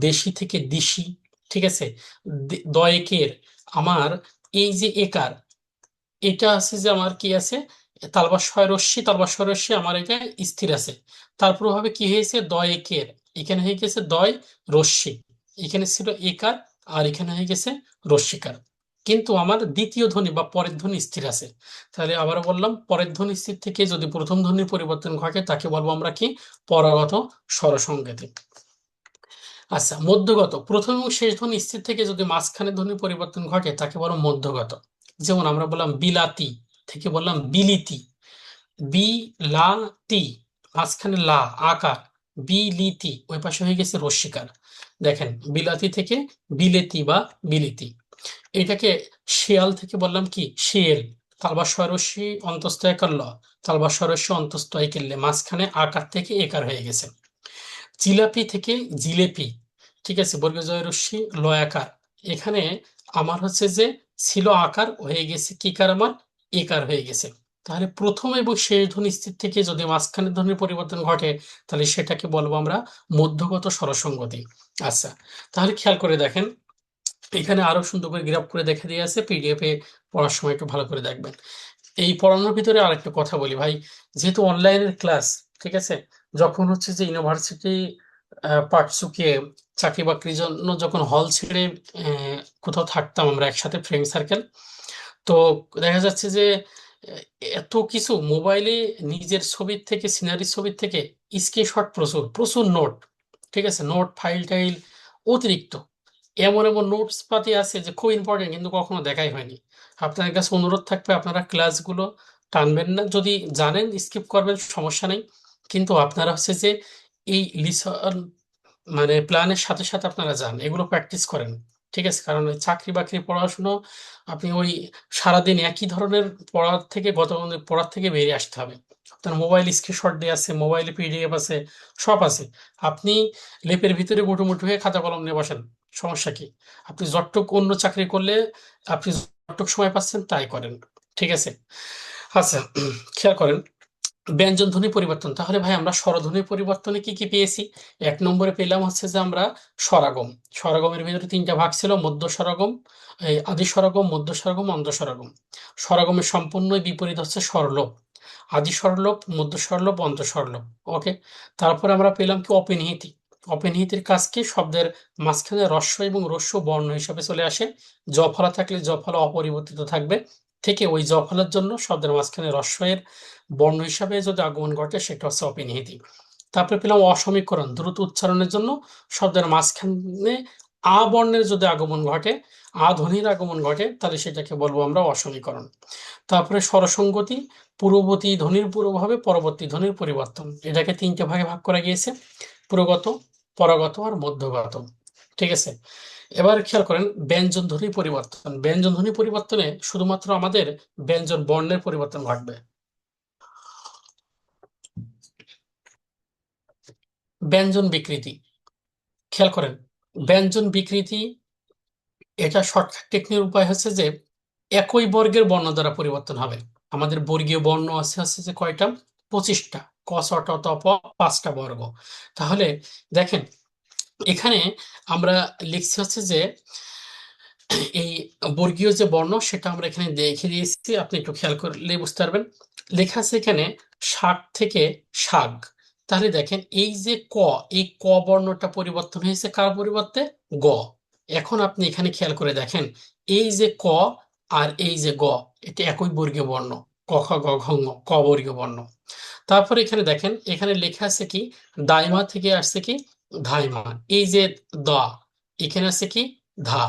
দেশি থেকে দিশি, ঠিক আছে। দয়েকের আমার এই যে একার, এটা আছে যে আমার কি আছে তালবাস্বয় রস্যি, তালবাস্বয় রস্যি আমার এটা স্থির আছে। তার প্রভাবে কি হয়েছে? দয় একের এখানে হয়ে গেছে দয় রস্যি, এখানে ছিল একার আর এখানে হয়ে গেছে রস্যিকার। কিন্তু আমার দ্বিতীয় ধ্বনি বা পরের ধ্বনি স্থির আছে। তাহলে আবারও বললাম, পরের ধ্বনি স্থির থেকে যদি প্রথম ধ্বনির পরিবর্তন ঘটে তাকে বলবো আমরা কি পরাগত স্বরসঙ্গতি। আচ্ছা, মধ্যগত প্রথম এবং শেষ ধ্বনি স্থির থেকে যদি মাঝখানে ধ্বনির পরিবর্তন ঘটে তাকে বলো মধ্যগত। যেমন আমরা বললাম বিলাতি থেকে বললাম বিলিতি, বিলাতি মাঝখানে লা আকার, বিলিতি ওই পাশে হয়ে গেছে রস্যিকার। দেখেন, বিলাতি থেকে বিলেতি বা বিলিতি। এটাকে শিয়াল থেকে বললাম কি শিয়েল, তালবা স্বরস্বী অন্তস্থ একার ল, তালবা স্বরস্বী অন্তস্থ একের মাঝখানে আকার থেকে একার হয়ে গেছে। জিলাপি থেকে জিলেপি, ঠিক আছে, বর্গীয় জয় রস্যি লয়াকার। এখানে আমার হচ্ছে যে ছিল আকার হয়ে গেছে কি কার আমার একার হয়ে গেছে। তাহলে প্রথম এবং শেষ ধ্বনি স্থির থেকে যদি মাঝখানের ধ্বনির পরিবর্তন ঘটে তাহলে সেটাকে বলবো আমরা মধ্যগত স্বরসঙ্গতি। আচ্ছা, তাহলে খেয়াল করে দেখেন, এখানে আরো সুন্দর করে গ্রাফ করে দেখে দিয়ে আছে, পিডিএফ এ পড়ার সময় একটু ভালো করে দেখবেন। এই পড়ানোর ভিতরে আরেকটা কথা বলি ভাই, যেহেতু অনলাইনের ক্লাস, ঠিক আছে, যখন হচ্ছে যে ইউনিভার্সিটি পাঠ চুকিয়ে চাকরি বাকরির জন্য যখন হল ছেড়ে কোথাও থাকতাম আমরা একসাথে ফ্রেন্ড সার্কেল, তো দেখা যাচ্ছে যে আহ, এত কিছু মোবাইলে নিজের ছবির থেকে সিনারির ছবির থেকে স্ক্রিনশট প্রচুর প্রচুর নোট, ঠিক আছে, নোট ফাইল টাইল অতিরিক্ত। এমন এমন নোটস পাতি আছে যে খুব ইম্পর্টেন্ট কিন্তু কখনো দেখাই হয়নি। আপনার কাছে অনুরোধ থাকবে আপনারা ক্লাসগুলো টানবেন না, যদি জানেন স্কিপ করবেন সমস্যা নেই, কিন্তু আপনারা হচ্ছে যে এই লিসন মানে প্ল্যানের সাথে সাথে আপনারা যান, এগুলো প্র্যাকটিস করেন। ঠিক আছে, কারণ ওই চাকরি বাকরি পড়াশুনো আপনি ওই সারাদিন একই ধরনের পড়ার থেকে গতানুগতিক পড়ার থেকে বেরিয়ে আসতে হবে। আপনার মোবাইল স্ক্রিনশট দিয়ে আছে, মোবাইলে পিডিএফ আছে, সব আছে। আপনি লেপের ভিতরে গুটুমুটু হয়ে খাতা কলম নিয়ে বসেন, সমস্যা কি? আপনি যতটুক অন্য চাকরি করলে আপনি যতটুক সময় পাচ্ছেন তাই করেন। ঠিক আছে। আচ্ছা, খেয়াল করেন ব্যঞ্জন ধ্বনি পরিবর্তন। তাহলে ভাই আমরা স্বরধ্বনির পরিবর্তনে কি কি পেয়েছি? এক নম্বরে পেলাম হচ্ছে যে আমরা স্বরাগম। স্বরাগমের ভিতরে তিনটা ভাগ ছিল: মধ্য স্বরাগম, এই আদি স্বরাগম, মধ্য স্বরাগম, অন্ত স্বরাগম। স্বরাগমের সম্পূর্ণ বিপরীত হচ্ছে স্বরলোপ: আদি স্বরলোপ, মধ্য স্বরলোপ, অন্ত স্বরলোপ। ওকে। তারপরে আমরা পেলাম কি অপনিহিতি। অপনিহিতির কাজ কি? শব্দের মাঝখানে হ্রস্ব এবং হ্রস্ব বর্ণ হিসাবে চলে আসে। জ ফলা থাকলে জ ফলা অপরিবর্তিত থাকবে, থেকে ওই জ ফলার জন্য শব্দের মাঝখানে হ্রস্ব এর বর্ণ হিসাবে যদি আগমন ঘটে সেটা হচ্ছে অপিনিহিতি। তারপরে পেলাম অসমীকরণ: দ্রুত উচ্চারণের জন্য শব্দের মাঝখানে আ বর্ণের যদি আগমন ঘটে, আ ধ্বনির আগমন ঘটে, তাহলে সেটাকে বলবো আমরা অসমীকরণ। তারপরে স্বরসঙ্গতি: পূর্ববর্তী ধ্বনির পূর্বভাবে পরবর্তী ধ্বনির পরিবর্তন। এটাকে তিনটে ভাগে ভাগ করা গিয়েছে: পুরগত, পরগত আর মধ্যগত। ঠিক আছে। এবার খেয়াল করেন ব্যঞ্জন ধ্বনি পরিবর্তন। ব্যঞ্জন ধ্বনি পরিবর্তনে শুধুমাত্র আমাদের ব্যঞ্জন বর্ণের পরিবর্তন ঘটবে। ব্যঞ্জন বিকৃতি, খেয়াল করেন ব্যঞ্জন বিকৃতি, এটা শর্টকাট টেকনিকের উপায় হচ্ছে যে একই বর্গের বর্ণ দ্বারা পরিবর্তন হবে। আমাদের বর্গীয় বর্ণ আছে হচ্ছে যে কয়টা? 25টা। ক চ ট ত প, 5টা বর্গ। তাহলে দেখেন এখানে আমরা লিখছি হচ্ছে যে এই বর্গীয় যে বর্ণ সেটা আমরা এখানে দেখে দিয়েছি, আপনি একটু খেয়াল করলে বুঝতে পারবেন। লেখা আছে এখানে শাক থেকে শাক। তাহলে দেখেন এই যে ক, এই ক বর্ণটা পরিবর্তন হয়েছে কার পরিবর্তে? গ। এখন আপনি এখানে খেয়াল করে দেখেন এই যে ক আর এই যে গ, এটা একই বর্গীয় বর্ণ। ক খ গ ঘ ঙ, ক বর্গীয় বর্ণ। তারপরে এখানে দেখেন এখানে লেখা আছে কি দাইমা থেকে আসছে কি ধাইমা। এই যে দ, এখানে আছে কি ধা।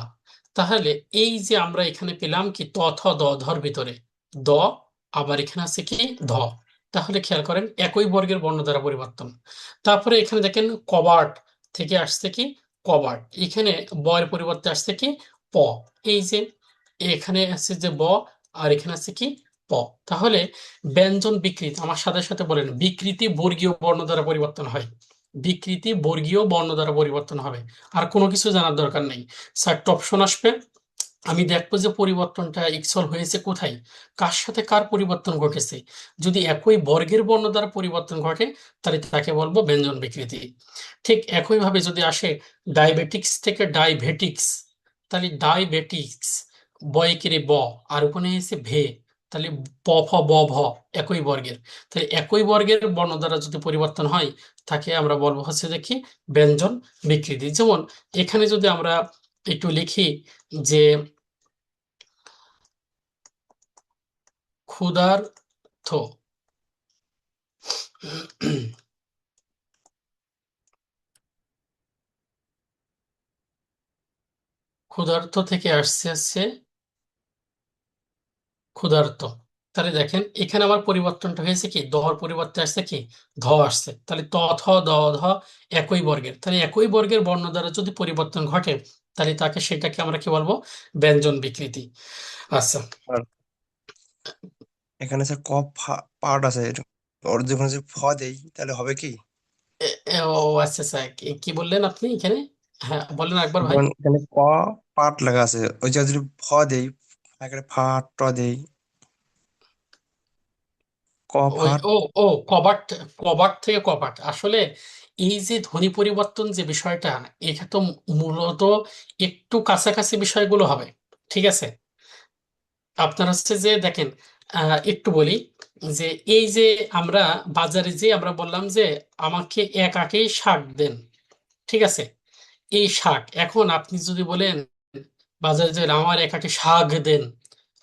তাহলে এই যে আমরা এখানে পেলাম কি ত থ দ ধর ভিতরে দ, আবার এখানে আছে কি ধ। তাহলে খেয়াল করেন একই বর্গের বর্ণ দ্বারা পরিবর্তন। তারপরে এখানে দেখেন কবাট থেকে আসছে কি কবাট, এখানে ব এর পরিবর্তে আসছে কি প। এই যে এখানে আছে যে ব, আর এখানে আছে কি প। তাহলে ব্যঞ্জন বিকৃতি, আমার সাথে সাথে বলেন, বিকৃতি বর্গীয় বর্ণ দ্বারা পরিবর্তন হয়। বিকৃতি বর্গীয় বর্ণ দ্বারা পরিবর্তন হবে। আর কোনো কিছু জানার দরকার নেই। চারটা অপশন আসবে, আমি দেখবো যে পরিবর্তনটা ইকসল হয়েছে কোথায়, কার সাথে কার পরিবর্তন ঘটেছে। যদি একই বর্গের বর্ণ দ্বারা পরিবর্তন ঘটে তাহলে তাকে বলবো ব্যঞ্জন বিকৃতি। ঠিক একইভাবে যদি আসে ডায়াবেটিক্স থেকে ডাইভেটিক্স, তাহলে ডাইবেটিক্স বয়কেরে ব, আর ওখানে এসে ভে, তাহলে প ফ ব ভ, একই বর্গের। তাহলে একই বর্গের বর্ণ দ্বারা যদি পরিবর্তন হয় তাকে আমরা বলবো হচ্ছে যে কি ব্যঞ্জন বিকৃতি। যেমন এখানে যদি আমরা একটু লিখি যে ক্ষুধার্থ, ক্ষুধার্থ থেকে আসছে হচ্ছে ক্ষুধার্ত। তাহলে দেখেন এখানে আমার পরিবর্তনটা হয়েছে কি দহর পরিবর্তে আসছে কি ধ আসছে। তাহলে ত থ দ ধ একই বর্গের, তাহলে একই বর্গের বর্ণ দ্বারা যদি পরিবর্তন ঘটে তাহলে তাকে সেটাকে আমরা কি বলবো? ব্যঞ্জন বিকৃতি। আচ্ছা। আর এখানে স্যার ক পার্ট আছে, ওর যখন যে ফ দেই তাহলে হবে কি? ও আচ্ছা আচ্ছা, কি কি বললেন আপনি এখানে? হ্যাঁ বলেন একবার ভাই। যেমন এখানে ক পার্ট লেখা আছে, ওই যে যদি ফ দেই, এখানে ফা ট দেই, ক ওই ফাট। ও ও কবাট, কবাট থেকে কপাট আসলে এই যে ধ্বনি পরিবর্তন যে বিষয়টা, এটা তো মূলত একটু কাছাকাছি বিষয়গুলো হবে। ঠিক আছে। আপনার হচ্ছে যে দেখেন একটু বলি যে এই যে আমরা বাজারে যে আমরা বললাম যে আমাকে এক আঁটি শাক দেন। ঠিক আছে। এই শাক, এখন আপনি যদি বলেন বাজারে যে আমার এক আঁটি শাক দেন,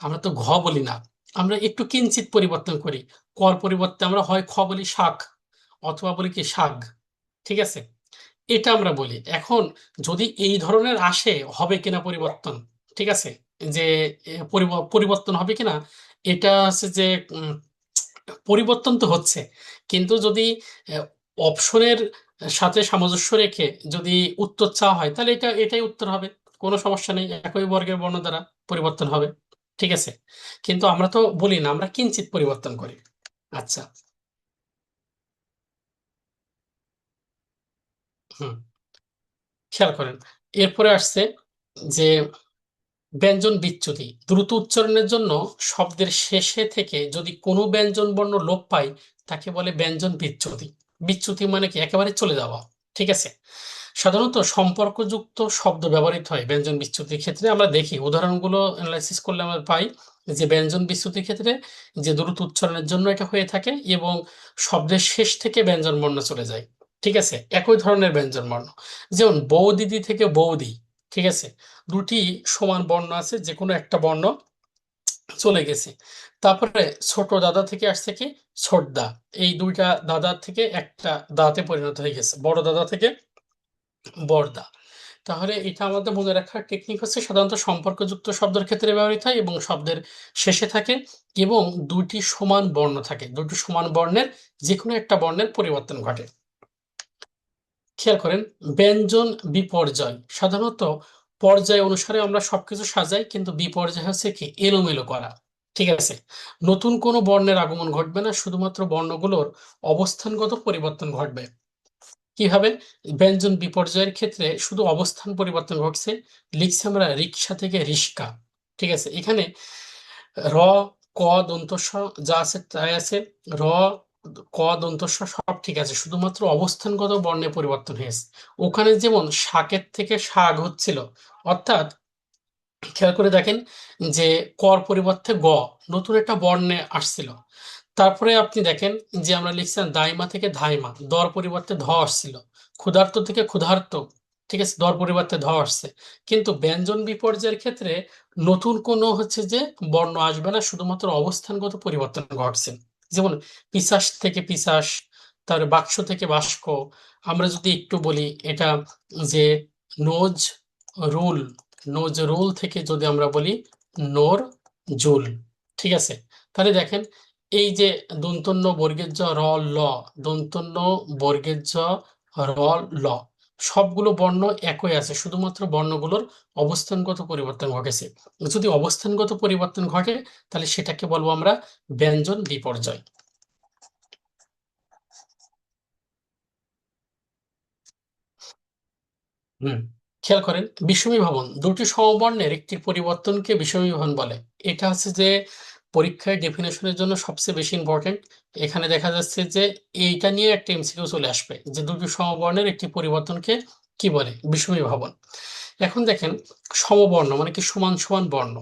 আমরা তো ঘ বলি না, আমরা একটু কিঞ্চিত পরিবর্তন করি। কর পরিবর্তে আমরা হয় খ বলি শাক, অথবা বলি কি শাক। ঠিক আছে। এটা আমরা বলি। এখন যদি এই ধরনের আসে হবে কিনা পরিবর্তন, ঠিক আছে, যে পরিবর্তন হবে কিনা, এটা হচ্ছে যে উম, পরিবর্তন তো হচ্ছে, কিন্তু যদি অপশনের সাথে সামঞ্জস্য রেখে যদি উত্তর চাওয়া হয় তাহলে এটাই উত্তর হবে, কোনো সমস্যা নেই, একই বর্গের বর্ণ দ্বারা পরিবর্তন হবে। ঠিক আছে, কিন্তু আমরা তো বলি না, আমরা কিঞ্চিত পরিবর্তন করি। আচ্ছা। হুম, খেয়াল করেন, এরপরে আসছে যে ব্যঞ্জন বিচ্যুতি। দ্রুত উচ্চারণের জন্য শব্দের শেষে থেকে যদি কোনো ব্যঞ্জন বর্ণ লোপ পায় তাকে বলে ব্যঞ্জন বিচ্যুতি। বিচ্যুতি মানে কি? একেবারে চলে যাওয়া। ঠিক আছে, সাধারণত সম্পর্কযুক্ত শব্দ ব্যবহৃত হয় ব্যঞ্জন বিচ্যুতির ক্ষেত্রে। আমরা দেখি উদাহরণগুলো অ্যানালাইসিস করলে আমরা পাই যে ব্যঞ্জন বিচ্যুতির ক্ষেত্রে যে দ্রুত উচ্চারণের জন্য এটা হয়ে থাকে এবং শব্দের শেষ থেকে ব্যঞ্জন বর্ণ চলে যায়। ঠিক আছে, একই ধরনের ব্যঞ্জন বর্ণ, যেমন বৌদিদি থেকে বৌদি। ঠিক আছে, দুটি সমান বর্ণ আছে, যে কোনো একটা বর্ণ চলে গেছে। তারপরে ছোট দাদা থেকে আসছে কি ছোটদা, এই দুইটা দাদা থেকে একটা দাতে পরিণত হয়ে গেছে, বড় দাদা থেকে বড়দা। তাহলে এটা আমাদের মনে রাখার টেকনিক হচ্ছে সাধারণত সম্পর্কযুক্ত শব্দের ক্ষেত্রে ব্যবহৃত হয় এবং শব্দের শেষে থাকে এবং দুটি সমান বর্ণ থাকে, দুটি সমান বর্ণের যে কোনো একটা বর্ণের পরিবর্তন ঘটে। খেয়াল করেন, ব্যঞ্জন বিপর্যয়। সাধারণত পর্যায় অনুসারে আমরা সবকিছু সাজাই, কিন্তু বিপর্যয় হচ্ছে কি এলোমেলো করা। ঠিক আছে, নতুন কোনো বর্ণের আগমন ঘটবে না, শুধুমাত্র বর্ণগুলোর অবস্থানগত পরিবর্তন ঘটবে। কিভাবে? ব্যঞ্জন বিপর্যয়ের ক্ষেত্রে শুধু অবস্থান পরিবর্তন ঘটছে। লিখছি আমরা রিক্সা থেকে রিস্কা। ঠিক আছে, এখানে র, ক, দন্ত স যা আছে তাই আছে। র, ক, দন্ত স সব ঠিক আছে, শুধুমাত্র অবস্থানগত বর্ণে পরিবর্তন হয়েছে। ওখানে যেমন শাকের থেকে শাক হচ্ছিল, অর্থাৎ খেয়াল করে দেখেন যে কর পরিবর্তে গ, নতুন একটা বর্ণে আসছিল। তারপরে আপনি দেখেন যে আমরা লিখছিলাম দাইমা থেকে ধাইমা, দর পরিবর্তে ধ আসছিল। ক্ষুধার্ত থেকে ক্ষুধার্ত, ঠিক আছে, দর পরিবর্তে ধ আসছে। কিন্তু ব্যঞ্জন বিপর্যয়ের ক্ষেত্রে নতুন কোনো হচ্ছে যে বর্ণ আসবে না, শুধুমাত্র অবস্থানগত পরিবর্তন ঘটছে। যেমন পিশাচ থেকে পিশাস, তারপরে বাক্স থেকে বাস্ক। আমরা যদি একটু বলি এটা, যে নোজ রুল, নোজ রুল থেকে যদি আমরা বলি নোর জুল। ঠিক আছে, তাহলে দেখেন এই যে দন্তন্য বর্গের জ র ল, দন্তন্য বর্গের জ র ল, সবগুলো বর্ণ একই আছে, শুধুমাত্র বর্ণগুলোর অবস্থানগত পরিবর্তন ঘটেছে। যদি অবস্থানগত পরিবর্তন ঘটে তাহলে সেটাকে বলবো আমরা ব্যঞ্জন বিপর্যয়। হুম, খেয়াল করেন, বিষমী ভবন। দুটি সমবর্ণের একটি পরিবর্তনকে বিষমী ভবন বলে। এটা হচ্ছে যে পরীক্ষায় ডেফিনেশনের জন্য সবচেয়ে বেশি ইম্পর্টেন্ট। এখানে দেখা যাচ্ছে যে এইটা নিয়ে একটা এমসিকিউ চলে আসবে যে দুটি সমবর্ণের একটি পরিবর্তনকে কি বলে, বিষমী ভবন। এখন দেখেন, সমবর্ণ মানে কি? সমান সমান বর্ণ।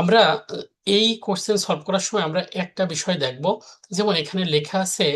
আমরা এই কোশ্চেন সলভ করার সময় আমরা একটা বিষয় দেখব, যেমন এখানে লেখা আছে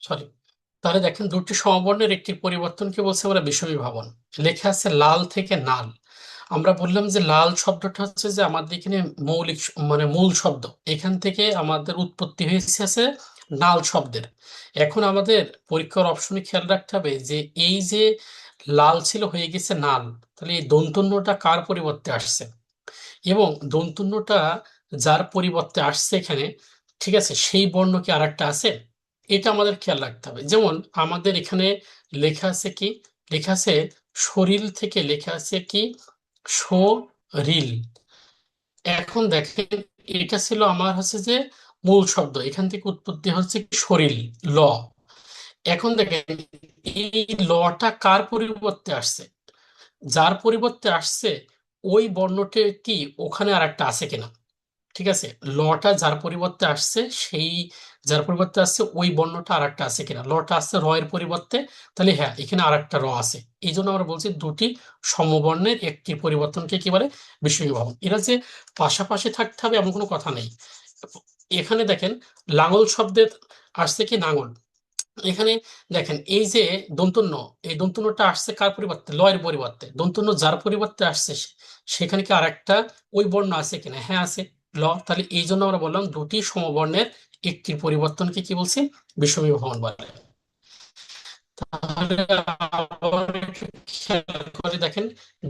সরি, তাহলে দেখেন দুটি সমবর্ণের একটি পরিবর্তনকে বলছে আমরা বিষমী ভবন। লেখা আছে লাল থেকে নাল। আমরা বললাম যে লাল শব্দটা হচ্ছে যে আমাদের এখানে মৌলিক মানে মূল শব্দ, এখান থেকে আমাদের উৎপত্তি হয়েছে আছে নাল শব্দের। এখন আমাদের পরীক্ষার অপশনে খেয়াল রাখতে হবে যে এই যে লাল ছিল হয়ে গেছে নাল, তাহলে এই দন্তন্যটা কার পরিবর্তে আসছে, এবং দন্তন্যটা যার পরিবর্তে আসছে এখানে, ঠিক আছে, সেই বর্ণ কি আরেকটা আছে? এটা আমাদের খেয়াল রাখতে হবে। যেমন আমাদের এখানে লেখা আছে কি, লেখা আছে শরীর থেকে লেখা আছে কি শরীর। এখন দেখেন এটা ছিল আমার হচ্ছে যে মূল শব্দ, এখান থেকে উৎপত্তি হচ্ছে কি শরীর, ল। এখন দেখেন এই লটা কার পরিবর্তে আসছে? যার পরিবর্তে আসছে ওই বর্ণটি কি ওখানে আর একটা আছে কিনা। ঠিক আছে, লটা যার পরিবর্তে আসছে সেই, যার পরিবর্তে আসছে ওই বর্ণটা আর একটা আছে কিনা। লটা আসছে র এর পরিবর্তে, তাহলে হ্যাঁ এখানে আর একটা র আছে। এই জন্য আমরা বলছি দুটি সমবর্ণের একটি পরিবর্তনকে কি বলে, বিষয়ী ভবন। এরা যে পাশাপাশি থাকতে হবে এমন কোনো কথা নেই। এখানে দেখেন লাঙল শব্দের আসছে কি নাঙল। এখানে দেখেন এই যে দন্তন্য, এই দন্তন্যটা আসছে কার পরিবর্তে, লয়ের পরিবর্তে। দন্তন্য যার পরিবর্তে আসছে সেখানে কি আর একটা ওই বর্ণ আছে কিনা, হ্যাঁ আছে, ল। তাহলে এই জন্য আমরা বললাম দুটি সমবর্ণের একটির পরিবর্তনকে কি বলছি, বিষমী ভবন বলে। তাহলে আবার একটু খেয়াল করে দেখেন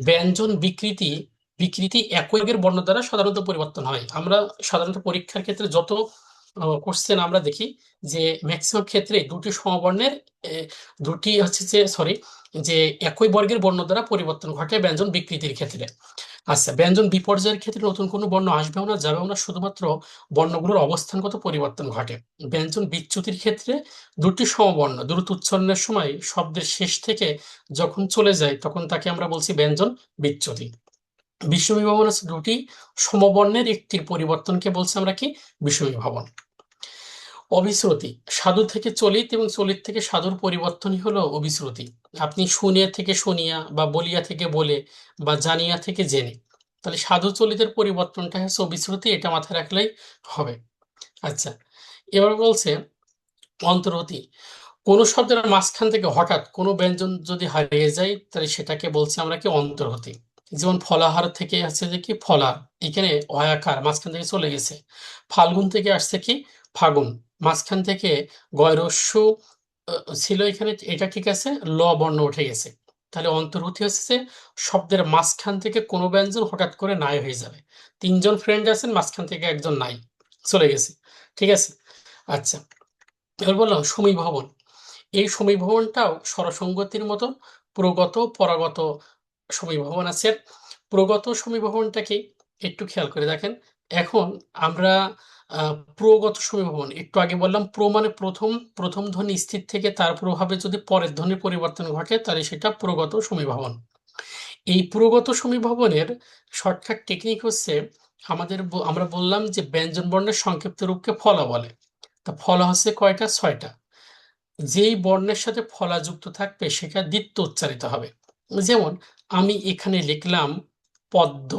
ব্যঞ্জন বিকৃতি, বিকৃতি একই বর্গের বর্ণ দ্বারা সাধারণত পরিবর্তন হয়। আমরা সাধারণত পরীক্ষার ক্ষেত্রে যত কোশ্চেন আমরা দেখি যে ম্যাক্সিমাম ক্ষেত্রে দুটি সমবর্ণের দুটি হচ্ছে যে সরি, যে একই বর্গের বর্ণ দ্বারা পরিবর্তন ঘটে ব্যঞ্জন বিকৃতির ক্ষেত্রে। আচ্ছা, ব্যঞ্জন বিপর্যয়ের ক্ষেত্রে নতুন কোনো বর্ণ আসবেও না যাবেও না, শুধুমাত্র বর্ণগুলোর অবস্থানগত পরিবর্তন ঘটে। ব্যঞ্জন বিচ্যুতির ক্ষেত্রে দুটি সমবর্ণ দ্রুত উচ্চারণের সময় শব্দের শেষ থেকে যখন চলে যায় তখন তাকে আমরা বলছি ব্যঞ্জন বিচ্যুতি। বিষমী ভবন আছে দুটি সমবর্ণের একটির পরিবর্তনকে বলছি আমরা কি, বিষমী ভবন। অবিশ্রুতি, সাধু থেকে চলিত এবং চলিত থেকে সাধুর পরিবর্তনই হলো অবিশ্রুতি। আপনি শুনিয়া থেকে শুনিয়া, বা বলিয়া থেকে বলে, বা জানিয়া থেকে জেনে, তাহলে সাধু চলিতের পরিবর্তনটা হচ্ছে অবিশ্রুতি, এটা মাথায় রাখলেই হবে। আচ্ছা, এবার বলছে অন্তর্হতি, কোন শব্দের মাঝখান থেকে হঠাৎ কোনো ব্যঞ্জন যদি হারিয়ে যায় তাহলে সেটাকে বলছি আমরা কি, অন্তর্হতি। যেমন ফলাহার থেকে আছে যে কি ফলার, এখানে অয়াকার মাঝখান থেকে চলে গেছে। ফাল্গুন থেকে আসছে কি ফাগুন, মাঝখান থেকে গয়রস্যু ছিল এখানে, এটা ঠিক আছে, ল বর্ণ উঠে গেছে। তাহলে অন্তর্হতি হচ্ছে যে শব্দের মাঝখান থেকে কোনো ব্যঞ্জন হঠাৎ করে নাই হয়ে যাবে। তিনজন ফ্রেন্ড আছেন, মাঝখান থেকে একজন নাই, চলে গেছে। ঠিক আছে। আচ্ছা, এবার বললাম সমীভবন। এই সমীভবনটাও স্বরসঙ্গতির মতো প্রগত পরাগত সমীভবন আছে। প্রগত সমীভবনটা কি একটু খেয়াল করে দেখেন। এখন আমরা প্রগত সমীভবন একটু আগে বললাম, প্র মানে প্রথম, প্রথম ধ্বনি স্থির থেকে তার প্রভাবে যদি পরের ধ্বনির পরিবর্তন ঘটে তাহলে সেটা প্রগত সমীভবন। এই প্রগত সমীভবনের শর্টকাট টেকনিক হচ্ছে আমরা বললাম যে ব্যঞ্জন বর্ণের সংক্ষিপ্ত রূপকে ফলা বলে। তা ফলা হচ্ছে কয়টা, ছয়টা। যেই বর্ণের সাথে ফলা যুক্ত থাকবে সেটা দ্বিত্ব উচ্চারিত হবে। যেমন আমি এখানে লিখলাম পদ্ম,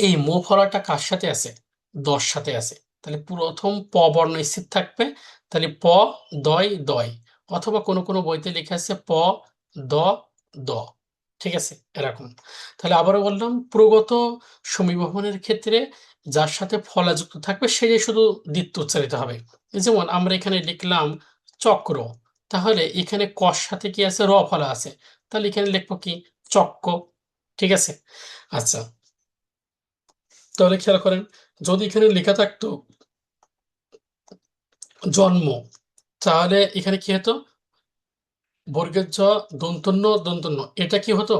এই মো ফলাটা কার সাথে আছে, দর সাথে আছে। তাহলে প্রথম প বর্ণ স্থির থাকবে, তাহলে প দয় দয়, অথবা কোনো কোনো বইতে লেখা আছে প দ দ। ঠিক আছে, এরকম। তাহলে আবারও বললাম প্রগত সমীবহনের ক্ষেত্রে যার সাথে ফলা যুক্ত থাকবে সেটাই শুধু দ্বিত্ব উচ্চারিত হবে। যেমন আমরা এখানে লিখলাম চক্র, তাহলে এখানে কর সাথে কি আছে, র ফলা আছে, তাহলে এখানে লিখবো কি চক্ক। ঠিক আছে। আচ্ছা, তাহলে খেয়াল করেন যদি এখানে লেখা থাকতো জন্ম, তাহলে এখানে কি হতো, বর্গের জ দন্তন্য দন্তন্য, এটা কি হতো,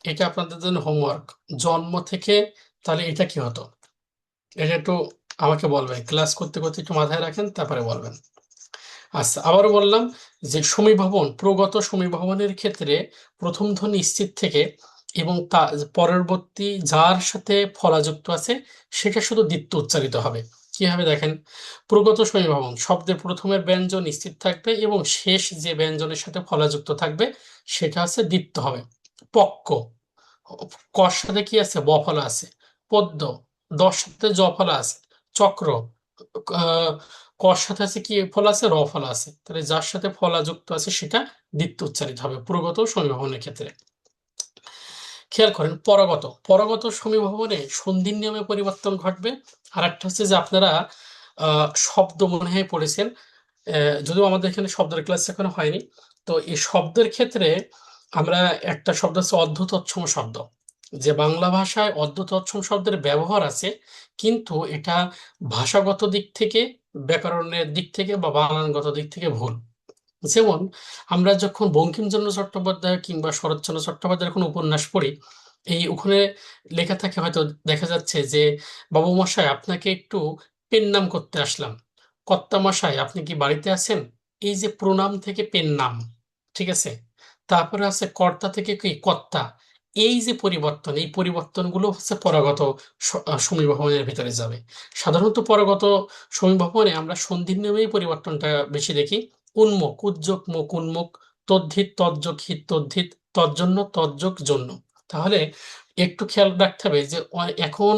এটা আপনাদের জন্য হোমওয়ার্ক। জন্ম থেকে, তাহলে এটা কি হতো, এটা একটু আমাকে বলবেন, ক্লাস করতে করতে একটু মাথায় রাখেন তারপরে বলবেন। আচ্ছা, আবারও বললাম যে সমীভবন, প্রগত সমীভবনের ক্ষেত্রে প্রথম ধ্বনি স্থির থেকে এবং তা পরবর্তী যার সাথে ফলাযুক্ত আছে সেটা শুধু দ্বিত্ব উচ্চারিত হবে। কি হবে দেখেন, প্রগত সমীভবন শব্দের প্রথমের ব্যঞ্জন স্থির থাকবে এবং শেষ যে ব্যঞ্জনের সাথে ফলাযুক্ত থাকবে সেটা হচ্ছে দ্বিত্ব হবে। পক্ক, কর সাথে কি আছে, ব ফলা আছে। পদ্য, দর সাথে জ ফলা আছে। চক্র, আহ, কর সাথে আছে কি ফল আছে, র ফল আছে। তাহলে যার সাথে ফলা যুক্ত আছে সেটা দ্বিত্ব উচ্চারিত হবে প্রগত সমীভবনের ক্ষেত্রে। খেয়াল করেন পরগত, পরগত সমীভবনে সন্ধির নিয়মে পরিবর্তন ঘটবে। আর একটা হচ্ছে যে আপনারা শব্দ মনে হয় পড়েছেন, যদিও আমাদের এখানে শব্দের ক্লাস এখনো হয়নি। তো এই শব্দের ক্ষেত্রে আমরা একটা শব্দ হচ্ছে অর্ধ তৎসম শব্দ। যে বাংলা ভাষায় অদ্য তৎসম শব্দের ব্যবহার আছে, কিন্তু এটা ভাষাগত দিক থেকে, ব্যাকরণের দিক থেকে বা বানানগত দিক থেকে ভুল। যেমন আমরা যখন বঙ্কিমচন্দ্র চট্টোপাধ্যায় কিংবা শরৎচন্দ্র চট্টোপাধ্যায়ের কোনো উপন্যাস পড়ি, এই ওখানে লেখা থাকে, হয়তো দেখা যাচ্ছে যে বাবু মশাই আপনাকে একটু পেন নাম করতে আসলাম, কর্তা মশাই আপনি কি বাড়িতে আছেন। এই যে প্রণাম থেকে পেন নাম, ঠিক আছে, তারপরে আছে কর্তা থেকে কি কর্তা। এই যে পরিবর্তন, এই পরিবর্তনগুলো হচ্ছে পরগত সমীভবনের ভিতরে যাবে। সাধারণত পরগত সমীভবনে আমরা সন্ধির নিয়মেই পরিবর্তনটা বেশি দেখি। উন্মুখ, উদ্যোগ মুখ, উন্মুখ, তদ্ধিত তজ্জক হিত তদ্ধিত, তজ্জন্য তজ্জক জন্য। তাহলে একটু খেয়াল রাখতে হবে যে এখন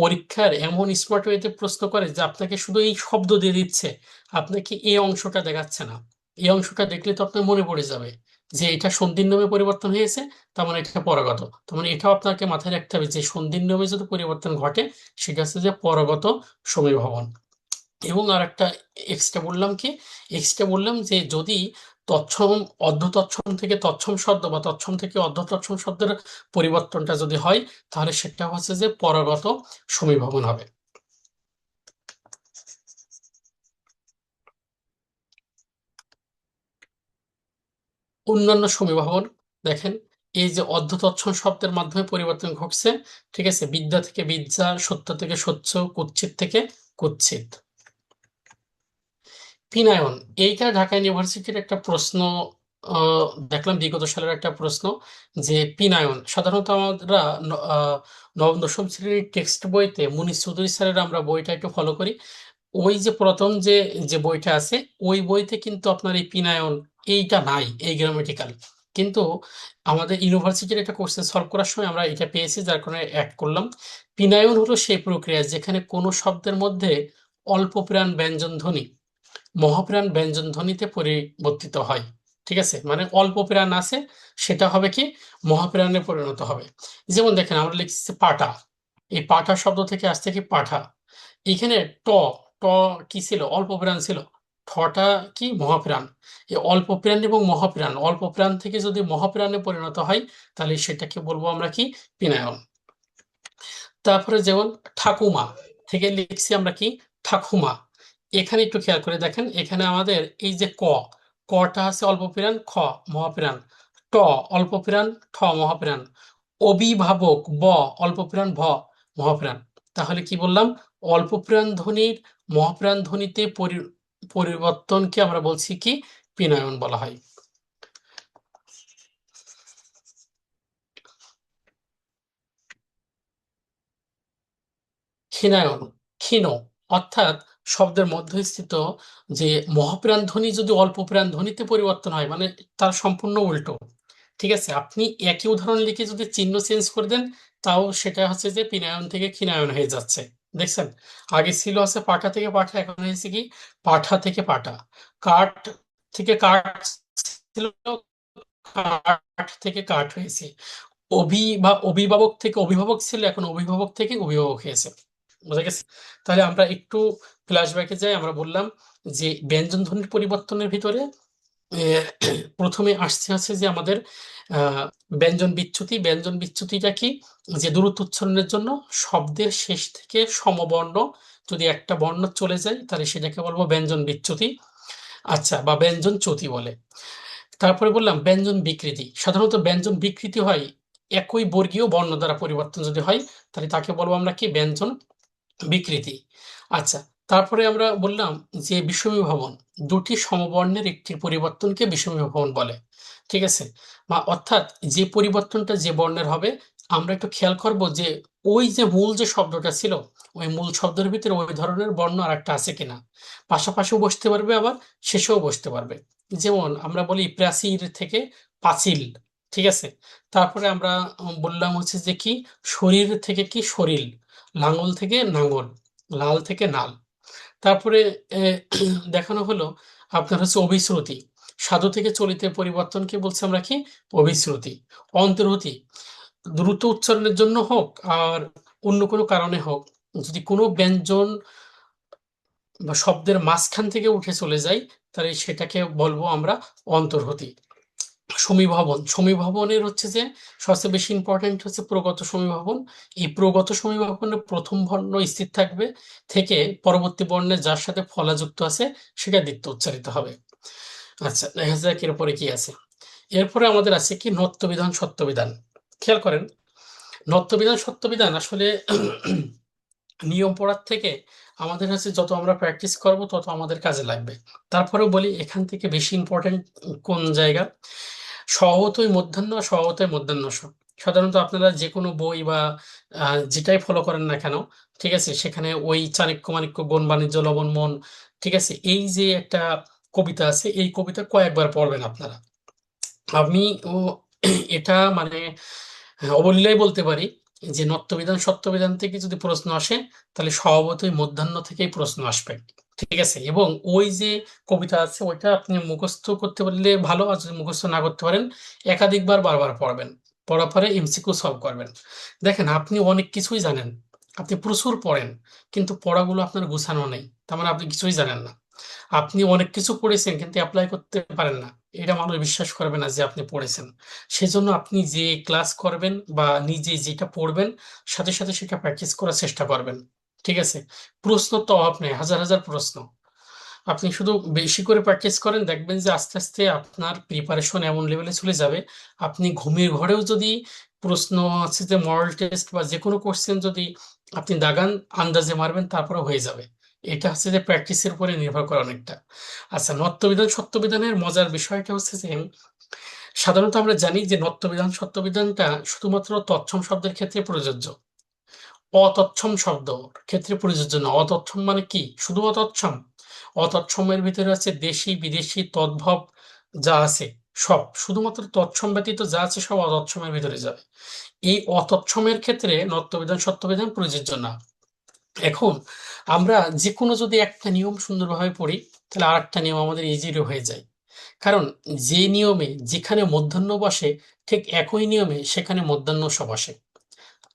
পরীক্ষার এমন স্মার্ট ওয়েতে প্রশ্ন করে যে আপনাকে শুধু এই শব্দ দিয়ে দিচ্ছে, আপনাকে এই অংশটা দেখাচ্ছে না। এই অংশটা দেখলে তো আপনার মনে পড়ে যাবে যে এটা সন্ধির নিয়মে পরিবর্তন হয়েছে, তার মানে এটা পরগত। তার মানে এটাও আপনাকে মাথায় রাখতে হবে যে সন্ধির নিয়মে যদি পরিবর্তন ঘটে, সেটা হচ্ছে যে পরগত সমীভবন। এবং আর একটা এক্সট্রা বললাম কি, এক্সট্রা বললাম যে যদি তৎসম অর্ধ তৎসম থেকে তৎসম শব্দ বা তৎসম থেকে অর্ধ তৎসম শব্দের পরিবর্তনটা যদি হয়, তাহলে সেটা হচ্ছে যে পরগত সমীভবন হবে। অন্যান্য সমীভবন দেখেন, এই যে অর্ধ তৎসম শব্দের মাধ্যমে পরিবর্তন ঘটছে, ঠিক আছে, বিদ্যা থেকে বিদ্যা, সত্য থেকে সত্য, কুৎসিত থেকে কুৎসিত। ফিনায়ন, এইটা ঢাকা ইউনিভার্সিটির একটা প্রশ্ন, দেখলাম বিগত সালের একটা প্রশ্ন, যে ফিনায়ন সাধারণত আমরা নবম দশম শ্রেণীর টেক্সট বইতে মুনিশ চৌধুরী স্যারের আমরা বইটা একটু ফলো করি। ওই যে প্রথম যে যে বইটা আছে, ওই বইতে কিন্তু আপনার এই ফিনায়ন এইটা নাই, এই গ্রামেটিক্যাল। কিন্তু আমাদের ইউনিভার্সিটির একটা কোশ্চেন সলভ করার সময় আমরা এটা পেয়েছি, যার কারণে অ্যাড করলাম। ফিনায়ন হলো সেই প্রক্রিয়া যেখানে কোনো শব্দের মধ্যে অল্প প্রাণ ব্যঞ্জন ধ্বনি মহাপ্রাণ ব্যঞ্জন ধ্বনিতে পরিবর্তিত হয়। ঠিক আছে, মানে অল্প প্রাণ আছে, সেটা হবে কি মহাপ্রাণে পরিণত হবে। যেমন দেখেন আমরা লিখছি পাটা, এই পাটা শব্দ থেকে আসছে কি পাঠা। এখানে ট, ট কি ছিল, অল্প প্রাণ ছিল। ঠটা কি মহাপ্রাণ। এই অল্প প্রাণ এবং মহাপ্রাণ, অল্প প্রাণ থেকে যদি মহাপ্রাণে পরিণত হয়, তাহলে সেটাকে বলবো আমরা কি পিনায়ন। তারপরে যেমন ঠাকুমা থেকে লিখছি আমরা কি ঠাকুমা। এখানে একটু খেয়াল করে দেখেন, এখানে আমাদের এই যে কটা আছে অল্প প্রাণ, খ মহাপ্রাণ, ট অল্প প্রাণ, ঠ মহাপ্রাণ, অভিভাবক ব অল্প প্রাণ, ভ মহাপ্রাণ। তাহলে কি বললাম, অল্প প্রাণ ধ্বনির মহাপ্রাণ ধ্বনিতে পরিবর্তনকে আমরা বলছি কি পিনায়ন বলা হয়। ক্ষীণায়ন, ক্ষীণ অর্থাৎ শব্দের মধ্যস্থিত যে মহাপ্রাণ ধ্বনি যদি অল্প প্রাণ ধ্বনিতে পরিবর্তন হয়, মানে তার সম্পূর্ণ উল্টো। ঠিক আছে, আপনি একই উদাহরণ লিখে যদি চিহ্ন চেঞ্জ করে দেন, তাও সেটা হচ্ছে যে পিনায়ন থেকে ক্ষীণায়ন হয়ে যাচ্ছে। দেখছেন, আগে ছিল হচ্ছে পাঠা থেকে পাঠা, এখন হয়েছে কি পাঠা থেকে পাঠা। কাঠ থেকে কাঠ ছিল, কাঠ থেকে কাঠ হয়েছে। অভিভাবক থেকে অভিভাবক ছিল, এখন অভিভাবক থেকে অভিভাবক হয়েছে। বোঝা গেছে। তাহলে আমরা একটু ফ্ল্যাশব্যাকে যাই। আমরা বললাম যে ব্যঞ্জন ধ্বনির পরিবর্তনের ভিতরে আহ, প্রথমে আসছে হচ্ছে যে আমাদের আহ, ব্যঞ্জন বিচ্যুতি। ব্যঞ্জন বিচ্যুতিটা কি, যে দূরত্ব উচ্চারণের জন্য শব্দের শেষ থেকে সমবর্ণ যদি একটা বর্ণ চলে যায়, তাহলে সেটাকে বলবো ব্যঞ্জন বিচ্যুতি। আচ্ছা, বা ব্যঞ্জন চ্যুতি বলে। তারপরে বললাম ব্যঞ্জন বিকৃতি। সাধারণত ব্যঞ্জন বিকৃতি হয় একই বর্গীয় বর্ণ দ্বারা পরিবর্তন যদি হয়, তাহলে তাকে বলবো আমরা কি ব্যঞ্জন বিকৃতি। আচ্ছা, তারপরে আমরা বললাম যে বিষমী ভবন, দুটি সমবর্ণের একটি পরিবর্তনকে বিষমী ভবন বলে। ঠিক আছে, বা অর্থাৎ যে পরিবর্তনটা যে বর্ণের হবে, আমরা একটু খেয়াল করব যে ওই যে মূল যে শব্দটা ছিল, ওই মূল শব্দের ভিতরে ওই ধরনের বর্ণ আর একটা আছে কিনা। পাশাপাশিও বসতে পারবে, আবার শেষেও বসতে পারবে। যেমন আমরা বলি প্রাচীর থেকে পাঁচিল। ঠিক আছে, তারপরে আমরা বললাম হচ্ছে যে কি শরীর থেকে কি শরীর, লাঙল থেকে নাঙল, লাল থেকে নাল। তারপরে দেখানো হলো আপনার হচ্ছে অভিশ্রুতি, সাধু থেকে চলিতে পরিবর্তনকে বলছে আমরা কি অভিশ্রুতি। অন্তর্হতি, দ্রুত উচ্চারণের জন্য হোক আর অন্য কোনো কারণে হোক, যদি কোনো ব্যঞ্জন বা শব্দের মাঝখান থেকে উঠে চলে যায়, তাহলে সেটাকে বলবো আমরা অন্তর্হতি। সমীভবন, সমীভবনের হচ্ছে যে সবচেয়ে বেশি ইম্পর্টেন্ট হচ্ছে প্রগত সমীভবন। এই প্রগত সমীভবনের প্রথম বর্ণ স্থির থাকবে, থেকে পরবর্তী বর্ণে যার সাথে ফলা যুক্ত আছে সেটা দ্বিত্ব উচ্চারিত হবে। আচ্ছা, দেখা যাক এরপরে কি আছে। এরপরে আমাদের আছে কি নত্যবিধান সত্যবিধান। খেয়াল করেন, নত্যবিধান সত্যবিধান আসলে নিয়ম পড়ার থেকে আমাদের কাছে যত আমরা প্র্যাকটিস করব তত আমাদের কাজে লাগবে। তারপরেও বলি এখান থেকে বেশি ইম্পর্টেন্ট কোন জায়গা, স্বহতই মূর্ধন্য আর স্বহতই মূর্ধন্য স। সাধারণত আপনারা যে কোনো বই বা যেটাই ফলো করেন না কেন, ঠিক আছে, সেখানে ওই চাণক্য মাণিক্য গুণ বাণিজ্য লবণ মন, ঠিক আছে, এই যে একটা কবিতা আছে, এই কবিতা কয়েকবার পড়বেন আপনারা। আমি ও এটা মানে অবলীলায় বলতে পারি যে নত্যবিধান সত্যবিধান থেকে যদি প্রশ্ন আসে তাহলে স্বভাবতই মধ্যাহ্ন থেকেই প্রশ্ন আসবে, ঠিক আছে। এবং ওই যে কবিতা আছে ওইটা আপনি মুখস্থ করতে পারলে ভালো, আর যদি মুখস্থ না করতে পারেন একাধিকবার বারবার পড়বেন, পড়ার পরে এমসিকিউ সলভ করবেন। দেখেন আপনি অনেক কিছুই জানেন, আপনি প্রচুর পড়েন, কিন্তু পড়াগুলো আপনার গুছানো নেই, তার মানে আপনি কিছুই জানেন না। আপনি অনেক কিছু পড়েছেন কিন্তু অ্যাপ্লাই করতে পারেন না, এটা মানুষ বিশ্বাস করবে না যে আপনি পড়েছেন। সেজন্য আপনি যে ক্লাস করবেন বা নিজে যেটা পড়বেন সাথে সাথে সেটা প্র্যাকটিস করার চেষ্টা করবেন, ঠিক আছে। প্রশ্ন তো অভাব নেই, হাজার হাজার প্রশ্ন। আপনি শুধু বেশি করে প্র্যাকটিস করেন, দেখবেন যে আস্তে আস্তে আপনার প্রিপারেশন এমন লেভেলে চলে যাবে, আপনি ঘুমের ঘরেও যদি প্রশ্ন আছে যে মডেল টেস্ট বা যে কোনো কোশ্চেন যদি আপনি দাগান আন্দাজে মারবেন তারপরে হয়ে যাবে। এটা হচ্ছে যে প্র্যাকটিসের উপরে নির্ভর করে অনেকটা। আচ্ছা, নত্যবিধান সত্যবিধানের মজার বিষয়টা হচ্ছে যে সাধারণত আমরা জানি যে নত্যবিধান সত্যবিধানটা শুধুমাত্র তৎসম শব্দের ক্ষেত্রে প্রযোজ্য, অতৎসম শব্দ ক্ষেত্রে প্রযোজ্য না। অতৎসম মানে কি? শুধু অতৎসম? অতৎসমের ভিতরে আছে দেশি বিদেশি তদ্ভব যা আছে সব, শুধুমাত্র তৎসম ব্যতীত যা আছে সব অতৎসমের ভিতরে যাবে। এই অতৎসমের ক্ষেত্রে নত্যবিধান সত্যবিধান প্রযোজ্য না। এখন আমরা যে কোনো যদি একটা নিয়ম সুন্দরভাবে পড়ি তাহলে আর একটা নিয়ম আমাদের ইজিরও হয়ে যায়। কারণ যে নিয়মে যেখানে মূর্ধন্য বসে ঠিক একই নিয়মে সেখানে মূর্ধন্য স বসে।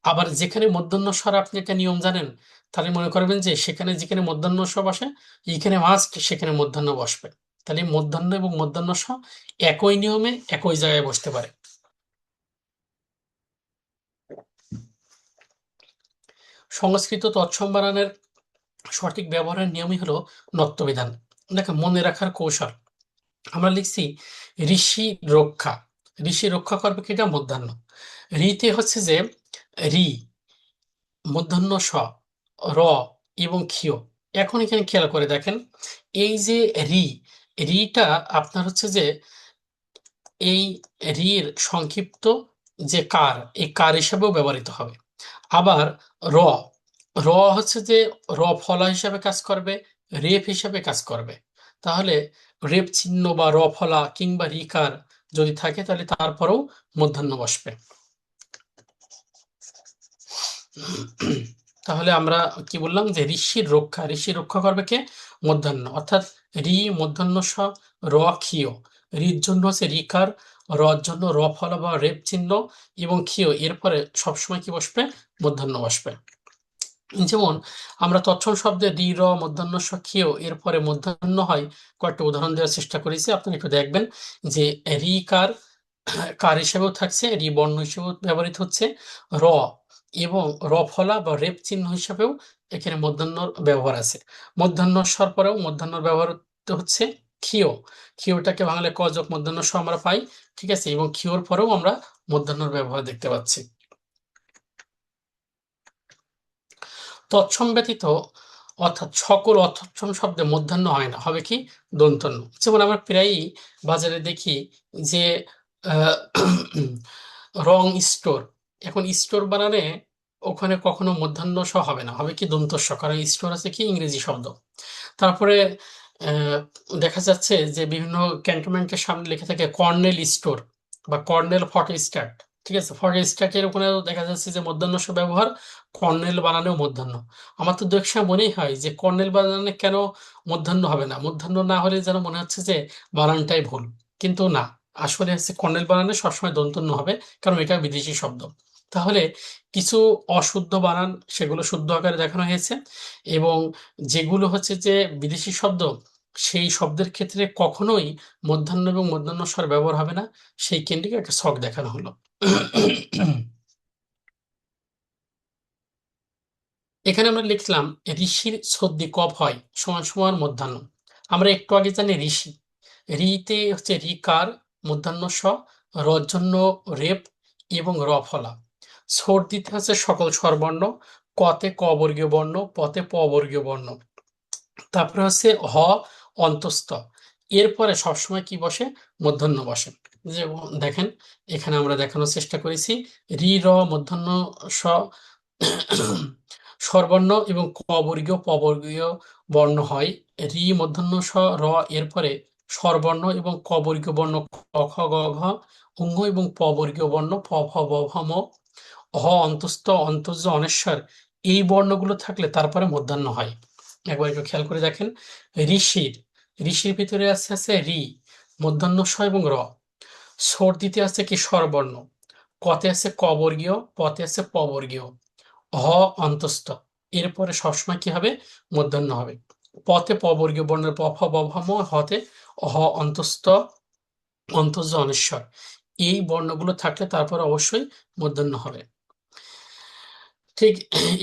আবার যেখানে মূর্ধন্য স্বর আপনি একটা নিয়ম জানেন, তাহলে মনে করবেন যে সেখানে যেখানে মূর্ধন্য স বসে এইখানে মাস্ট সেখানে মূর্ধন্য বসবে। তাহলে মূর্ধন্য এবং মূর্ধন্য স একই নিয়মে একই জায়গায় বসতে পারে। সংস্কৃত তৎসম বানানের সঠিক ব্যবহারের নিয়মই হলো নত্যবিধান। দেখেন মনে রাখার কৌশল, আমরা লিখছি ঋষি রক্ষা। ঋষি রক্ষা করবে কিটা মধ্যাহ্ন, রিতে হচ্ছে যে রি, মূর্ধন্য স, র এবং ক্ষিয়। এখন এখানে খেয়াল করে দেখেন এই যে রি, রিটা আপনার হচ্ছে যে এই রির সংক্ষিপ্ত যে কার, এই কার হিসাবেও ব্যবহৃত হবে। আবার র, র হচ্ছে যে র ফলা হিসাবে কাজ করবে, রেফ হিসাবে কাজ করবে। তাহলে রেফ চিহ্ন বা র ফলা কিংবা রিকার যদি থাকে তাহলে তারপরেও মূর্ধন্য বসবে। তাহলে আমরা কি বললাম যে ঋষির রক্ষা, ঋষি রক্ষা করবে কে? মূর্ধন্য, অর্থাৎ রি মূর্ধন্য স, র ক্ষীয়। রির জন্য হচ্ছে রিকার, রর জন্য র ফলা বা রেপ চিহ্ন এবং ক্ষীয়, এরপরে সবসময় কি বসবে? মূর্ধন্য বসবে। যেমন আমরা তৎসম শব্দে রি র মূর্ধন্য স ক্ষীয় এরপরে মূর্ধন্য হয়, কয়েকটা উদাহরণ দেওয়ার চেষ্টা করেছি, আপনারা একটু দেখবেন যে রি কার, কার হিসেবেও থাকছে, রি বর্ণ হিসেবেও ব্যবহৃত হচ্ছে, র এবং র ফলা বা রেপ চিহ্ন হিসাবেও এখানে মূর্ধন্যর ব্যবহার আছে। মূর্ধন্য স্বর পরেও মূর্ধন্যর ব্যবহার হচ্ছে ক্ষীয়, ক্ষীয়টাকে বাংলা ক যোগ মূর্ধন্য স আমরা পাই, ঠিক আছে, এবং ক্ষীয়র পরেও আমরা মূর্ধন্যর ব্যবহার দেখতে পাচ্ছি। তৎসম ব্যতীত অর্থাৎ সকল অতৎসম শব্দে মূর্ধন্য হয় না, হবে কি? দন্তন্য। যেমন আমরা প্রায়ই বাজারে দেখি যে আহ, রং স্টোর, এখন স্টোর বানানে ওখানে কখনো মূর্ধন্য স হবে না, হবে কি? দন্ত স, কারণ স্টোর আছে কি ইংরেজি শব্দ। তারপরে আহ, দেখা যাচ্ছে যে বিভিন্ন ক্যান্টনমেন্টের সামনে লেখা থাকে কর্নেল স্টোর বা কর্নেল ফটো স্ট্যাট, ঠিক আছে, ফটো স্ট্যাটের ওখানেও দেখা যাচ্ছে যে মূর্ধন্য স ব্যবহার, কর্নেল বানানেও মূর্ধন্য। আমার তো দেখে মনেই হয় যে কর্নেল বানানে কেন মূর্ধন্য হবে না, মূর্ধন্য না হলে যেন মনে হচ্ছে যে বানানটাই ভুল, কিন্তু না, আসলে হচ্ছে কর্নেল বানানে সবসময় দন্তন্য হবে, কারণ এটা বিদেশি শব্দ। তাহলে কিছু অশুদ্ধ বানান সেগুলো শুদ্ধ আকারে দেখানো হয়েছে, এবং যেগুলো হচ্ছে যে বিদেশি শব্দ সেই শব্দের ক্ষেত্রে কখনোই মূর্ধন্য এবং মূর্ধন্য স্বর ব্যবহার হবে না। সেই কেন্দ্রিক একটা ছক দেখানো হলো। এখানে আমরা লিখলাম ঋষির সর্দি কফ হয় সমান সমান মূর্ধন্য। আমরা একটু আগে জানি ঋষি, রিতে হচ্ছে রিকার, মূর্ধন্য স, রর জন্য রেপ এবং র ফলা। সর্দিতে হচ্ছে সকল স্বরবর্ণ, কতে ক বর্গীয় বর্ণ, পতে প বর্গীয় বর্ণ, তারপরে হচ্ছে হ অন্তস্থ। এরপরে সবসময় কি বসে? মূর্ধন্য বসে। যেমন দেখেন, এখানে আমরা দেখানোর চেষ্টা করেছি রি র মূর্ধন্য স স্বরবর্ণ এবং ক বর্গীয় প বর্গীয় বর্ণ হয়। রি মূর্ধন্য স র, এরপরে স্বরবর্ণ এবং ক বর্গীয় বর্ণ ক খ গ ঘ, ঙ এবং প বর্গীয় বর্ণ ফ ফ ব ভ ম, হ অন্তস্থ অন্তর্য অনেশ্বর। এই বর্ণগুলো থাকলে তারপরে মূর্ধন্য হয়। একবার একটু খেয়াল করে দেখেন, ঋষির, ঋষির ভিতরে আছে রি, মূর্ধন্য স এবং র। সর্দিতে আছে কি? স্বরবর্ণ। কতে আছে ক বর্গীয়, পতে আছে প বর্গীয়, হ অন্তস্থ। এরপরে সবসময় কি হবে? মূর্ধন্য হবে। পতে প বর্গীয় বর্ণের প ফ ব ভ ম, হতে হ অন্তস্থ অন্তর্য অনিশ্বর। এই বর্ণগুলো থাকলে তারপর অবশ্যই মূর্ধন্য হবে। ঠিক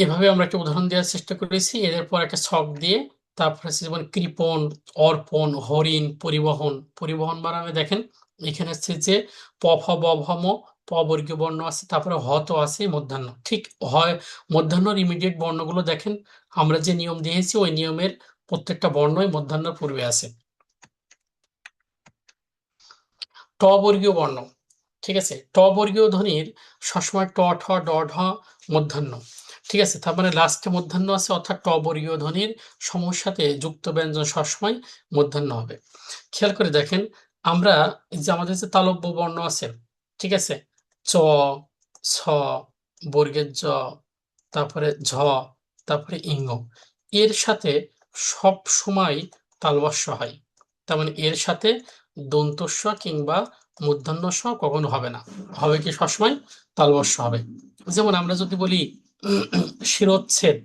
এভাবে আমরা একটা উদাহরণ দেওয়ার চেষ্টা করেছি, এদের পর একটা ছক দিয়ে। তারপরে হচ্ছে যেমন কৃপণ, অর্পণ, হরিণ, পরিবহন। পরিবহন বানানে দেখেন, এখানে হচ্ছে যে প ফ ব ভ ম, প বর্গীয় বর্ণ আছে, তারপরে হ তো আছে, মূর্ধন্য। ঠিক হয় মূর্ধন্যর ইমিডিয়েট বর্ণগুলো দেখেন, আমরা যে নিয়ম দিয়েছি ওই নিয়মের প্রত্যেকটা বর্ণই মূর্ধন্যর পূর্বে আছে। ট বর্গীয় বর্ণ, ঠিক আছে, ট বর্গীয় ধ্বনির সবসময় ট ঠ ড ঢ মূর্ধন্য। ঠিক আছে, তার মানে লাস্টে মূর্ধন্য আছে, অর্থাৎ ট বর্গীয় ধ্বনির সমস্যাতে যুক্ত ব্যঞ্জন সবসময় মূর্ধন্য হবে। খেয়াল করে দেখেন, আমরা এই যে আমাদের যে তালব্য বর্ণ আছে, ঠিক আছে, চ, ছ, বর্গের জ, তারপরে ঝ, তারপরে ইঙ্গ, এর সাথে সব সময় তালবস্য হয়। তার মানে এর সাথে দন্তস্ব কিংবা মূর্ধন্য স কখনো হবে না, হবে কি? সবসময় তালবস্য হবে। যেমন আমরা যদি বলি শিরোচ্ছেদ,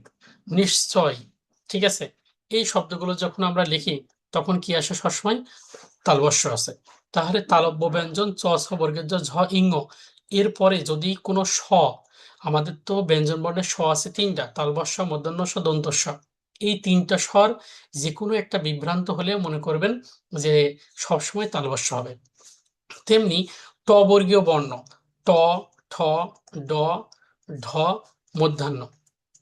নিশ্চয়, ঠিক আছে, এই শব্দগুলো যখন আমরা লিখি তখন কি আসে? সবসময় তালবস্য আছে। তাহলে তালব্য ব্যঞ্জন চ ছ বর্গের জ ঝ ইঙ্গ, এরপরে যদি কোনো স, আমাদের তো ব্যঞ্জন বর্ণের স আছে তিনটা, তালবস্য, মূর্ধন্য স, দন্তস্ব। এই তিনটা স্বর যে কোনো একটা বিভ্রান্ত হলে মনে করবেন যে সবসময় তালবস্য হবে। তেমনি ট বর্গীয় বর্ণ, ট, ঠ, ড, ঢ, মূর্ধন্য।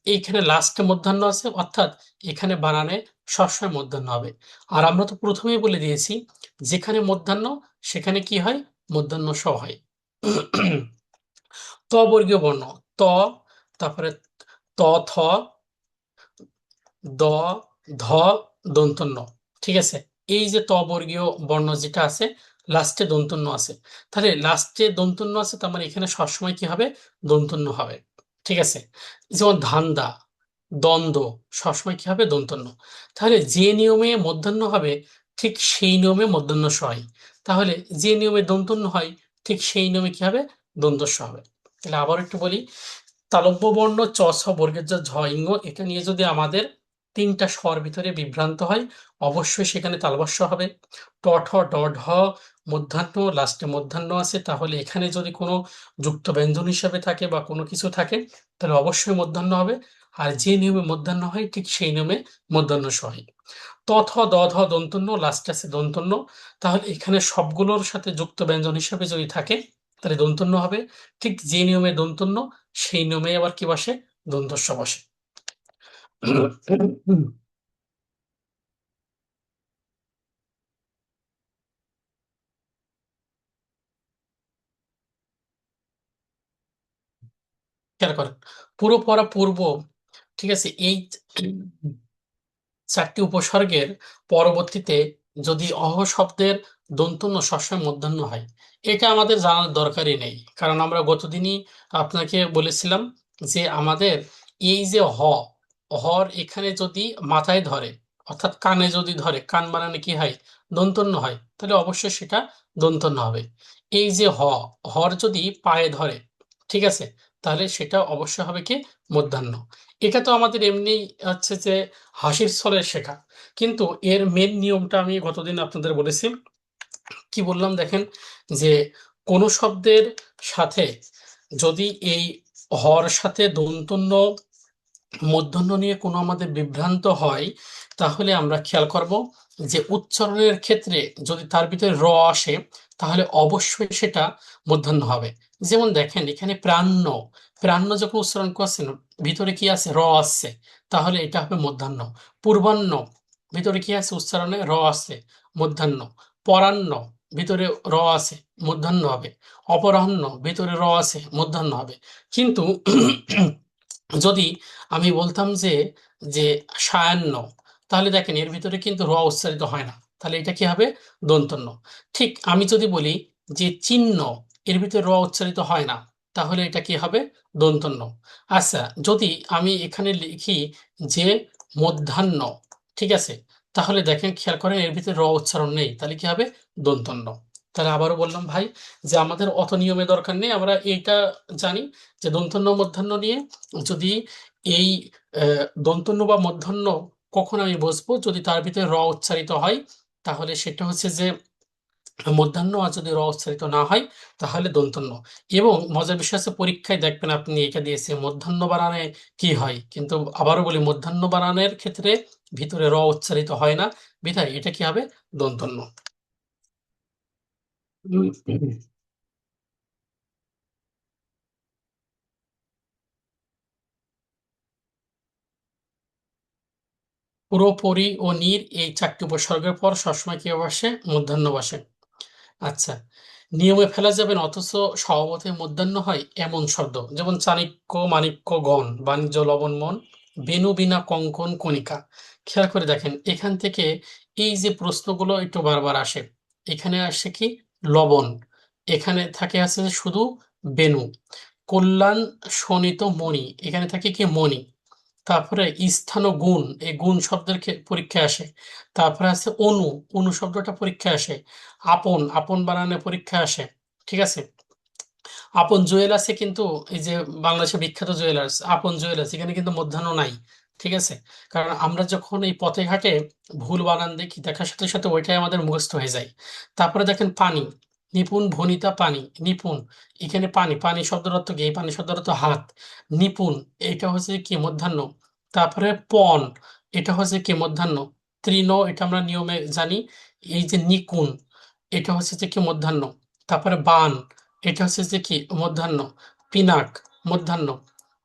এইখানে লাস্টে মূর্ধন্য আছে, অর্থাৎ এখানে বানানে সবসময় মূর্ধন্য হবে। আর আমরা তো প্রথমেই বলে দিয়েছি, যেখানে মূর্ধন্য সেখানে কি হয়? মূর্ধন্য স হয়। ত বর্গীয় বর্ণ, ত, তারপরে ত থ, দ, ধ, দন্তন্য। ঠিক আছে, এই যে ত বর্গীয় বর্ণ যেটা আছে, লাস্টে দন্তন্য আছে। তাহলে লাস্টে দন্তন্য আছে, তার মানে এখানে সবসময় কি হবে? দন্তন্য হবে। ঠিক আছে, যেমন ধান্দা, দ্বন্দ্ব, সবসময় কি হবে? দন্তন্য। তাহলে যে নিয়মে মূর্ধন্য হবে ঠিক সেই নিয়মে মূর্ধন্য স হয়। তাহলে যে নিয়মে দন্তন্য হয় ঠিক সেই নিয়মে কি হবে? দন্তস্ব হবে। তাহলে আবার একটু বলি, তালব্য বর্ণ চ ছ বর্গের জ ঝ ইঙ্গ, এটা নিয়ে যদি আমাদের তিনটা স্বর ভিতরে বিভ্রান্ত হয়, অবশ্যই সেখানে তালবস্য হবে। ট ঠ ড ঢ মূর্ধন্য, লাস্টে মূর্ধন্য আছে, তাহলে এখানে যদি কোনো যুক্ত ব্যঞ্জন হিসাবে থাকে বা কোনো কিছু থাকে তাহলে অবশ্যই মূর্ধন্য হবে। আর যে নিয়মে মূর্ধন্য হয় ঠিক সেই নিয়মে মূর্ধন্য স হয়। ত থ দ ধ দন্তন্য, লাস্টে আছে দন্তন্য। তাহলে এখানে সবগুলোর সাথে যুক্ত ব্যঞ্জন হিসাবে যদি থাকে তাহলে দন্তন্য হবে। ঠিক যে নিয়মে দন্তন্য সেই নিয়মে আবার কি বসে? দন্তস্ব বসে। খেয়াল করেন, পুরো পরা পূর্ব, ঠিক আছে, এই চারটি উপসর্গের পরবর্তীতে যদি অহ শব্দের দন্তন্য সবসময় মূর্ধন্য হয়, এটা আমাদের জানার দরকারই নেই। কারণ আমরা গতদিনই আপনাকে বলেছিলাম যে আমাদের এই যে হর এখানে যদি মাথায় ধরে, অর্থাৎ কানে যদি ধরে, কান বানানে কি হয়? দন্তন্য হয়, তাহলে অবশ্যই সেটা দন্তন্য হবে। এই যে হর যদি পায়ে ধরে, ঠিক আছে, তাহলে সেটা অবশ্যই হবে কি? মূর্ধন্য। এটা তো আমাদের এমনি হচ্ছে যে হাসির ছলে শেখা, কিন্তু এর মেন নিয়মটা আমি গতদিন আপনাদের বলেছি। কি বললাম দেখেন, যে কোনো শব্দের সাথে যদি এই হর সাথে দন্তন্য মূর্ধন্য নিয়ে কোনো আমাদের বিভ্রান্ত হয়, তাহলে আমরা খেয়াল করব যে উচ্চারণের ক্ষেত্রে যদি তার ভিতরে র আসে, তাহলে অবশ্যই সেটা মূর্ধন্য হবে। যেমন দেখেন এখানে প্রাণ্য, প্রাণ্য যখন উচ্চারণ করছেন ভিতরে কি আছে, র আসছে, তাহলে এটা হবে মূর্ধন্য। পূর্বাহ্ন, ভিতরে কি আছে, উচ্চারণে র আছে, মূর্ধন্য। পরাহ্ন, ভিতরে র আছে, মূর্ধন্য হবে। অপরাহ্ন, ভিতরে র আছে, মূর্ধন্য হবে। কিন্তু যদি আমি বলতাম যে যে সায়াহ্ন, তাহলে দেখেন এর ভিতরে কিন্তু র উচ্চারিত হয় না, তাহলে এটা কি হবে, দন্তন্য। ঠিক আমি যদি বলি যে চিহ্ন, এর ভিতরে র উচ্চারিত হয় না, তাহলে এটা কি হবে, দন্তন্য। আচ্ছা, যদি আমি এখানে লিখি যে মধ্যাহ্ন, ঠিক আছে, তাহলে দেখেন খেয়াল করেন এর ভিতরে র উচ্চারণ নেই, তাহলে কি হবে, দন্তন্য। তাহলে আবারও বললাম ভাই, যে আমাদের অত নিয়মে দরকার নেই, আমরা এইটা জানি যে দন্তন্য মধ্যাহ্ন নিয়ে যদি এই দন্তন্য বা মূর্ধন্য কখন আমি বসবো, যদি তার ভিতরে র উচ্চারিত হয়, তাহলে সেটা হচ্ছে যে মধ্যাহ্ন, আর যদি র উচ্চারিত না হয় তাহলে দন্তন্য। এবং মজার বিষয় আছে, পরীক্ষায় দেখবেন আপনি এটা দিয়েছে মধ্যাহ্ন বানানে কি হয়, কিন্তু আবারও বলি মধ্যাহ্ন বানানের ক্ষেত্রে ভিতরে র উচ্চারিত হয় না, বিধায় এটা কি হবে, দন্তন্য। উম, পুরোপরি ও নির এই চারটি উপসর্গের পর সবসময় কি বসে, মধ্যাহ্ন বসে। আচ্ছা, নিয়মে ফেলা যাবে না অথচ স্বভাবতই মধ্যাহ্ন হয় এমন শব্দ, যেমন চাণক্য, মাণিক্য, গণ, বাণিজ্য, লবণ, মন, বেনু, বিনা, কঙ্কন, কণিকা। খেয়াল করে দেখেন এখান থেকে এই যে প্রশ্নগুলো একটু বারবার আসে, এখানে আসে কি, লবণ, এখানে থাকে আছে যে শুধু বেনু। কল্যাণ, শোণিত, মণি, এখানে থাকে কি, মণি। তারপরে স্থান ও গুণ, এই গুণ শব্দের পরীক্ষায় আসে। তারপরে আছে অনু, অনু শব্দটা পরীক্ষায় আসে। আপন, আপন বানানে পরীক্ষায় আসে, ঠিক আছে। আপন জুয়েলার্সে কিন্তু, এই যে বাংলাদেশের বিখ্যাত জুয়েলার্স আপন জুয়েলার্স, এখানে কিন্তু মধ্যাহ্ন নাই, ঠিক আছে। কারণ আমরা যখন এই পথে ঘাটে ভুল বানান দেখি, দেখার সাথে সাথে ওইটাই আমাদের মুখস্থ হয়ে যায়। তারপরে দেখেন পানি, নিপুণ, ভনিতা, পানি, নিপুণ, এখানে পানি, পানি শব্দের অর্থ কি, এই পানি শব্দের অর্থ হাত। নিপুণ, এটা হচ্ছে কি, মধ্যাহ্ন। তারপরে পণ, এটা হচ্ছে কি, মধ্যাহ্ন। তৃণ, এটা আমরা নিয়মে জানি, এই যে নিকুণ, এটা হচ্ছে যে কি, মধ্যাহ্ন। তারপরে বান, এটা হচ্ছে যে কি, মধ্যাহ্ন। পিনাক, মধ্যাহ্ন।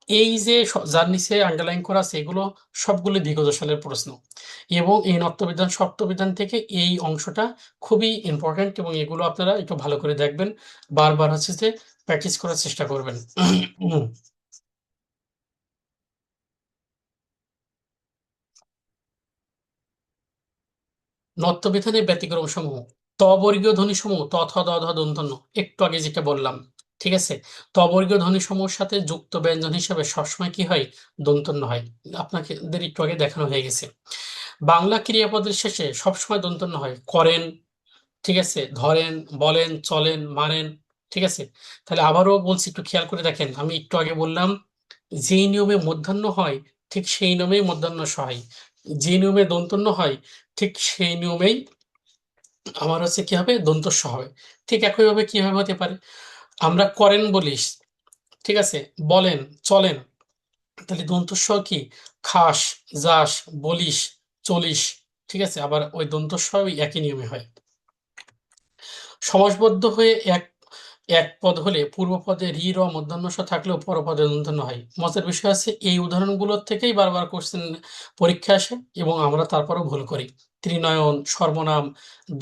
এই যে যার নিচে আন্ডারলাইন করা আছে, এগুলো সবগুলো বিগত সালের প্রশ্ন। এবং এই নত্যবিধান সপ্তবিধান থেকে এই অংশটা খুবই ইম্পর্ট্যান্ট, এবং এগুলো আপনারা একটু ভালো করে দেখবেন, বারবার হচ্ছে যে প্র্যাকটিস করার চেষ্টা করবেন। নত্যবিধানের ব্যতিক্রম সমূহ, তবর্গীয় ধ্বনি সমূহ, ত, থ, দ, ধ, দন্তেন্য, একটু আগে যেটা বললাম, ঠিক আছে। তবর্গীয় ধ্বনি সমূহের সাথে যুক্ত ব্যঞ্জন হিসাবে সবসময় কি হয়, দন্তন্য হয়। আপনাদের একটু আগে দেখানো হয়ে গেছে। বাংলা ক্রিয়াপদের শেষে সবসময় দন্তন্য হয়, করেন, ঠিক আছে, ধরেন, বলেন, চলেন, মারেন, ঠিক আছে। তাহলে আবারও বলছি, একটু খেয়াল করে দেখেন, আমি একটু আগে বললাম যেই নিয়মে মধ্যাহ্ন হয় ঠিক সেই নিয়মেই মধ্যাহ্ন স হয়, যে নিয়মে দন্তন্য হয় ঠিক সেই নিয়মেই আমার হচ্ছে কি হবে, দন্ত স হবে। ঠিক একইভাবে কিভাবে হতে পারে, আমরা করেন বলিস, ঠিক আছে, বলেন, চলেন, তাহলে দন্ত স কি, খাস, যাস, বলিস, চলিস, ঠিক আছে। আবার ওই দন্ত স ওই একই নিয়মে হয়। সমাসবদ্ধ হয়ে এক এক পদ হলে পূর্ব পদে রি, র মূর্ধন্য ষ থাকলেও পরপদে দন্তন্য হয়। মজার বিষয় আছে, এই উদাহরণগুলোর থেকেই বারবার কোশ্চেন পরীক্ষা আসে, এবং আমরা তারপরও ভুল করি। ত্রিনয়ন, সর্বনাম,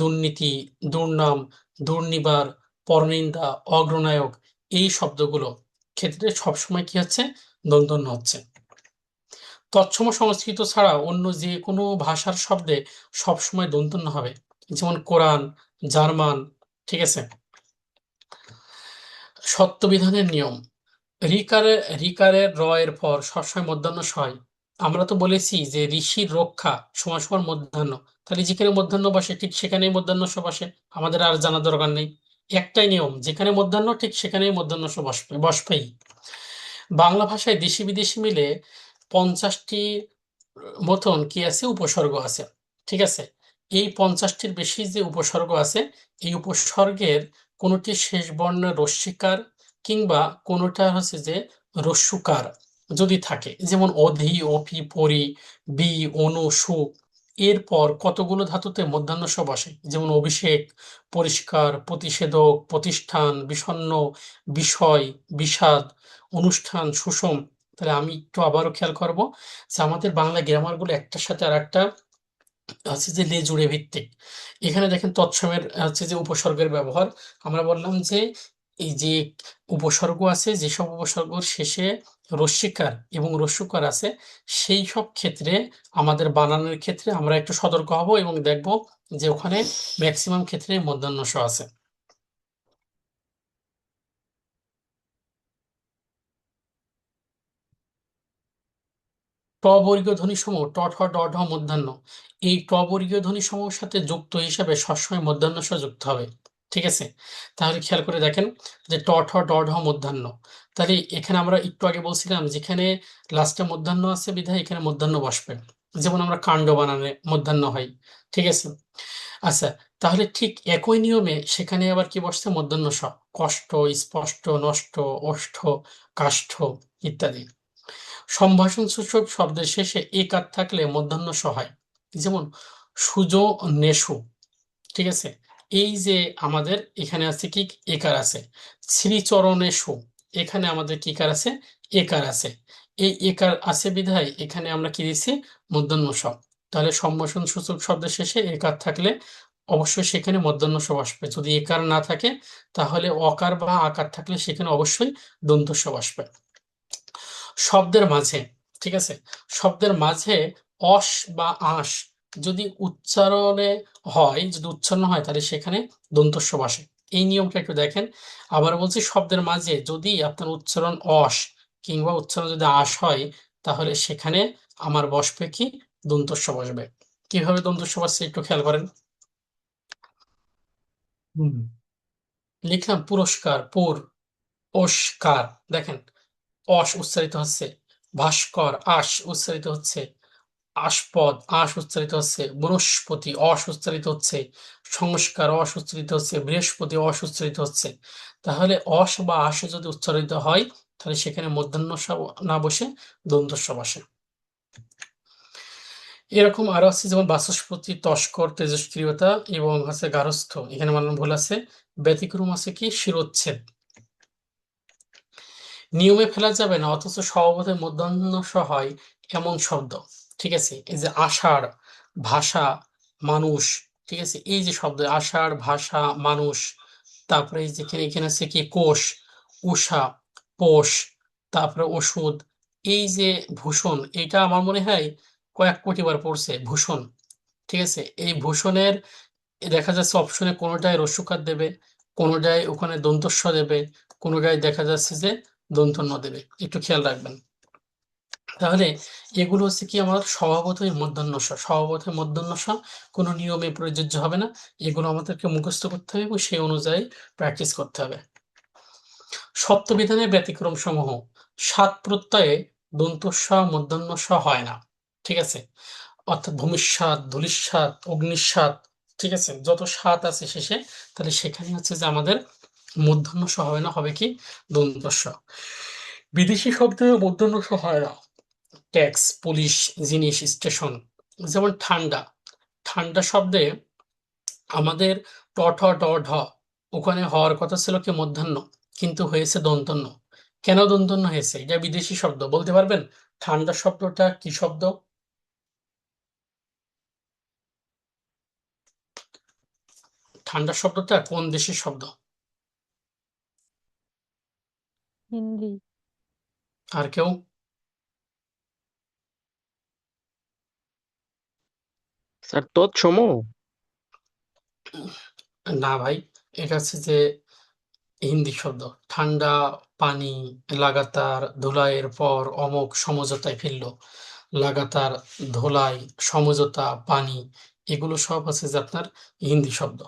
দুর্নীতি, দুর্নাম, দুর্নিবার, পরনিন্দা, অগ্রনায়ক, এই শব্দগুলো ক্ষেত্রে সবসময় কি হচ্ছে, দন্তন্য হচ্ছে। তৎসম সংস্কৃত ছাড়া অন্য যে কোনো ভাষার শব্দে সবসময় দন্তন্য হবে, যেমন কোরআন, জার্মান, ঠিক আছে। সত্যবিধানের নিয়ম, রিকারে, রিকারের র এর পর সবসময় মধ্যাহ্ন স হয়। আমরা তো বলেছি যে ঋষির রক্ষা সমান সমান মধ্যাহ্ন, তাহলে যেখানে মধ্যাহ্ন বসে ঠিক সেখানেই মধ্যাহ্ন স বসে, আমাদের আর জানা দরকার নেই। একটাই নিয়ম, যেখানে মধ্যাহ্ন ঠিক সেখানেই মধ্যাহ্ন স বসবে, বসবেই। বাংলা ভাষায় দেশি বিদেশি মিলে 50টি মতন কি আছে, উপসর্গ আছে। ঠিক আছে। এই 50টির বেশি যে উপসর্গ আছে, এই উপসর্গের কোনোটি শেষ বর্ণ রস্বীকার কিংবা কোনোটা হচ্ছে যে রস্যুকার যদি থাকে, যেমন অধি, অপি, পরি, বি, অনু, সু, এরপর কতগুলো ধাতুতে মধ্যাহ্ন স বসে, যেমন অভিষেক, পরিষ্কার, প্রতিষেধক, প্রতিষ্ঠান, বিষণ্ণ, বিষয়, বিষাদ, অনুষ্ঠান, সুষম। তাহলে আমি একটু আবারও খেয়াল করব যে আমাদের বাংলা গ্রামারগুলো একটার সাথে আর একটা হচ্ছে যে লেজুড়ে ভিত্তিক। এখানে দেখেন তৎসমের হচ্ছে যে উপসর্গের ব্যবহার। আমরা বললাম যে এই যে উপসর্গ আছে, যেসব উপসর্গর শেষে রস্যিকার এবং রস্যুকার আছে, সেই সব ক্ষেত্রে আমাদের বানানের ক্ষেত্রে আমরা একটু সতর্ক হব এবং দেখব যে ওখানে ম্যাক্সিমাম ক্ষেত্রে মূর্ধন্য ষ আছে। ট বর্গীয় ধ্বনি সমূহ ট, ঠ, ড, ঢ মূর্ধন্য, এই ট বর্গীয় ধ্বনি সমূহের সাথে যুক্ত হিসাবে সবসময় মূর্ধন্য ষ যুক্ত হবে। ঠিক আছে, তাহলে খেয়াল করে দেখেন যে ট, ঠ, ড, ঢ মূর্ধন্য। তাহলে এখানে আমরা একটু আগে বলছিলাম যেখানে লাস্টে মূর্ধন্য আছে বিধায় এখানে মূর্ধন্য বসবে, যেমন আমরা কাণ্ড বানানে মূর্ধন্য হয়। ঠিক আছে। আচ্ছা, তাহলে ঠিক একই নিয়মে সেখানে আবার কি বসছে, মূর্ধন্য ষ। কষ্ট, স্পষ্ট, নষ্ট, ওষ্ঠ, কাষ্ঠ ইত্যাদি। সম্ভাষণ সূচক শব্দের শেষে একার থাকলে মূর্ধন্য ষ হয়, যেমন সুজো, নেশু। ঠিক আছে। এই যে আমাদের এখানে আছে কি, একার আছে। শ্রীচরণেশু, এখানে আমাদের কি কার আছে, একার আছে। এই একার আছে বিধায় এখানে আমরা কি দিছি, মূর্ধন্য ষ। তাহলে সম্ভাষণ সূচক শব্দের শেষে একার থাকলে অবশ্যই সেখানে মূর্ধন্য ষ বসবে। যদি একার না থাকে তাহলে অকার বা আকার থাকলে সেখানে অবশ্যই দন্ত স বসবে। শব্দের মাঝে, ঠিক আছে, শব্দের মাঝে অস বা আঁশ যদি উচ্চারণে হয়, যদি উচ্চারণ হয় তাহলে সেখানে দন্ত স বসে। এই নিয়মটা একটু দেখেন। আবার বলছি, শব্দের মাঝে যদি আপনার উচ্চারণ অস কিংবা উচ্চারণ যদি আশ হয়, তাহলে সেখানে আমার বসবে কি, দন্ত স বসবে। কিভাবে দন্ত স বসছে একটু খেয়াল করেন। হুম, লিখলাম পুরস্কার, পুর, ওস্কার, দেখেন অস উচ্চারিত হচ্ছে, ভাস্কর, আশ উচ্চারিত হচ্ছে, আস্পদ, আশ উচ্চারিত হচ্ছে, বৃহস্পতি, অস উচ্চারিত হচ্ছে, সংস্কার, অস উচ্চারিত হচ্ছে, বৃহস্পতি, অস উচ্চারিত হচ্ছে। তাহলে অস বা আশে যদি উচ্চারিত হয় তাহলে সেখানে মূর্ধন্য ষ না বসে দন্ত স বসে। এরকম আরো আছে, যেমন বাচস্পতি, তস্কর, তেজস্ক্রিয়তা এবং হচ্ছে গার্হস্থ্য, এখানে মানে ভুল আছে। ব্যতিক্রম আছে কি, শিরোচ্ছেদ। নিয়মে ফেলা যাবে না অথচ স্বভাবতই মূর্ধন্য ষ হয় এমন শব্দ। ঠিক আছে, এই যে আষাঢ়, ভাষা, মানুষ। ঠিক আছে, এই যে শব্দ আষাঢ়, ভাষা, মানুষ। তারপরে এই যেখানে এখানে আছে কি, কোষ, উষা, পোষ, তারপরে ওষুধ। এই যে ভূষণ, এটা আমার মনে হয় কয়েক কোটি বার পড়ছে, ভূষণ। ঠিক আছে, এই ভূষণের দেখা যাচ্ছে অপশনে কোনোটায় রস্যকার দেবে, কোনোটায় ওখানে দন্তস্ব দেবে, কোনোটায় দেখা যাচ্ছে যে দন্তন্য দেবে, একটু খেয়াল রাখবেন। তাহলে এগুলো হচ্ছে কি, আমার স্বভাবতই মূর্ধন্য ষ, স্বভাবতই মূর্ধন্য ষ, কোনো নিয়মে প্রযোজ্য হবে না। এগুলো আমাদেরকে মুখস্থ করতে হবে এবং সেই অনুযায়ী প্র্যাকটিস করতে হবে। সত্যবিধানের ব্যতিক্রম সমূহ, সাত প্রত্যয়ে দন্তস্ব মূর্ধন্য ষ হয় না। ঠিক আছে, অর্থাৎ ভূমিস্বাদ, ধূলিস্বাদ, অগ্নিস্বাদ, ঠিক আছে, যত স্বাদ আছে শেষে, তাহলে সেখানে হচ্ছে যে আমাদের মূর্ধন্য ষ হবে না, হবে কি, দন্ত স। বিদেশি শব্দে মূর্ধন্য ষ হয় না। ট্যাক্স, পুলিশ, জিনিস, স্টেশন। যেমন ঠান্ডা, ঠান্ডা শব্দে আমাদের ট, ঠ, ড, ঢ, ওখানে হওয়ার কথা ছিল কি মূর্ধন্য, কিন্তু হয়েছে দন্তন্য। কেন দন্তন্য হয়েছে, এটা বিদেশি শব্দ, বলতে পারবেন ঠান্ডা শব্দটা কি শব্দ? ঠান্ডা শব্দটা কোন দেশের শব্দ? হিন্দি। আর কেউ? স্যার তৎসম। না ভাই, এটা হচ্ছে যে হিন্দি শব্দ। ঠান্ডা পানি, লাগাতার ধুলাইয়ের পর অমোঘ সমঝোতায় ফিরল। লাগাতার ধুলাই, সমঝোতা, পানি, এগুলো সব আছে যে আপনার হিন্দি শব্দ।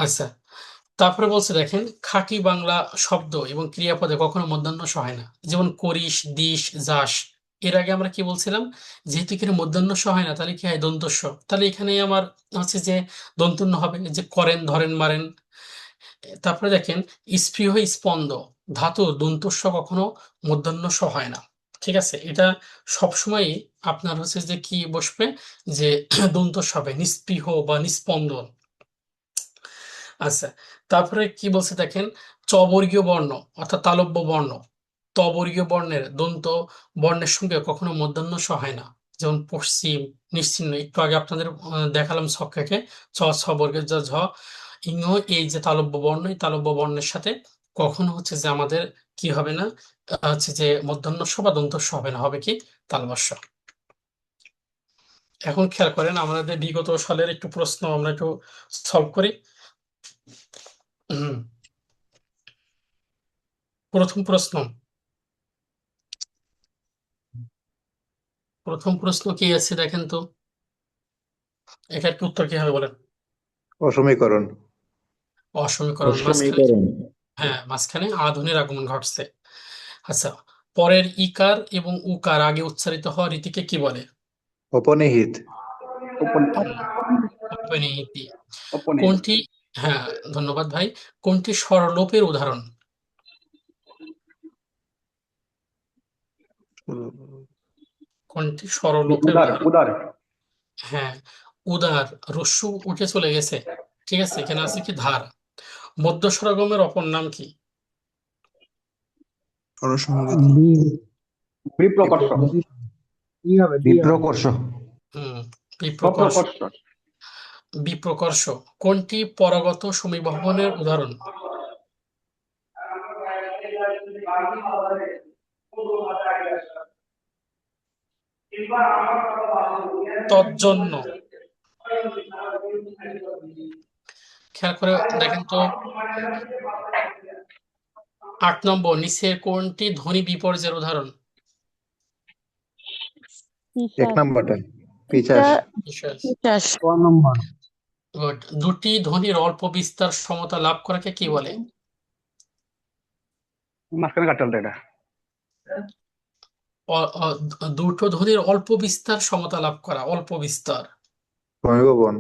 আচ্ছা, তারপরে বলছে দেখেন, খাঁটি বাংলা শব্দ এবং ক্রিয়াপদে কখনো মধ্যাহ্ন স হয় না, যেমন করিস, দিস, যাস, এর আগে আমরা কি বলছিলাম, যেহেতু এখানে মূর্ধন্য ষ হয় না, তাহলে কি হয়, দন্ত স। তাহলে এখানে আমার হচ্ছে যে দন্তন্য হবে, যে করেন, ধরেন, মারেন। তারপরে দেখেন, স্পৃহ স্পন্দ ধাতুর দন্ত স কখনো মূর্ধন্য স হয় না। ঠিক আছে, এটা সবসময় আপনার হচ্ছে যে কি বসবে, যে দন্ত স হবে, নিস্পৃহ বা নিস্পন্দন। আচ্ছা, তারপরে কি বলছে দেখেন, চবর্গীয় বর্ণ অর্থাৎ তালব্য বর্ণ, তবর্গীয় বর্ণের দন্ত বর্ণের সঙ্গে কখনো মূর্ধন্য ষ হয় না। যেমন পশ্চিম, নিশ্চিহ্ন, একটু আগে আপনাদের দেখালাম ছক্কাকে, চ ছ বর্গের যা ঝ, ইং, এই যে তালব্য বর্ণ, এই তালব্য বর্ণের সাথে কখনো হচ্ছে যে আমাদের কি হবে না, হচ্ছে যে মূর্ধন্য ষ বা দন্ত ষ হবে না, হবে কি, তালবস্য। এখন খেয়াল করেন, আমাদের বিগত সালের একটু প্রশ্ন আমরা একটু সলভ করি। হুম, প্রথম প্রশ্ন, কি আছে দেখেন তো, এটার কি উত্তর কি হবে বলেন? অসমীকরণ। অসমীকরণ। মাঝখানে, হ্যাঁ, মাঝখানে আধুনির আগমন ঘটছে। আচ্ছা, পরের ইকার এবং উকার আগে উচ্চারিত হওয়া রীতিকে কি বলে? অপনিহিত। অপনিহিতি। কোনটি, হ্যাঁ, ধন্যবাদ ভাই, কোনটি স্বরলোপের উদাহরণ? কোনটি স্বরলোপের উদাহরণ? হ্যাঁ, উদার, রস্যু উঠে চলে গেছে। ঠিক আছে, এখানে আছে কি, ধার। মধ্যস্বরগমের অপর নাম কি? স্বরসঙ্গতি। বিপ্রকর্ষ। বিপ্রকর্ষ। হুম, বিপ্রকর্ষ। বিপ্রকর্ষ। কোনটি পরগত সমীবহনের উদাহরণ? তজ্জন্য। খেয়াল করে দেখেন তো, 8 নম্বর, নিচের কোনটি ধ্বনি বিপর্যয়ের উদাহরণ? এক পিশাচ নাম্বারটা পিচাস। বিশেষ। গুড। দুটি ধ্বনির অল্প বিস্তার সমতা লাভ করাকে কি বলে? মাঝখানে কাটতে এটা। দুটো ধ্বনির অল্প বিস্তার সমতা লাভ করা, অল্প বিস্তার। সমীকরণ।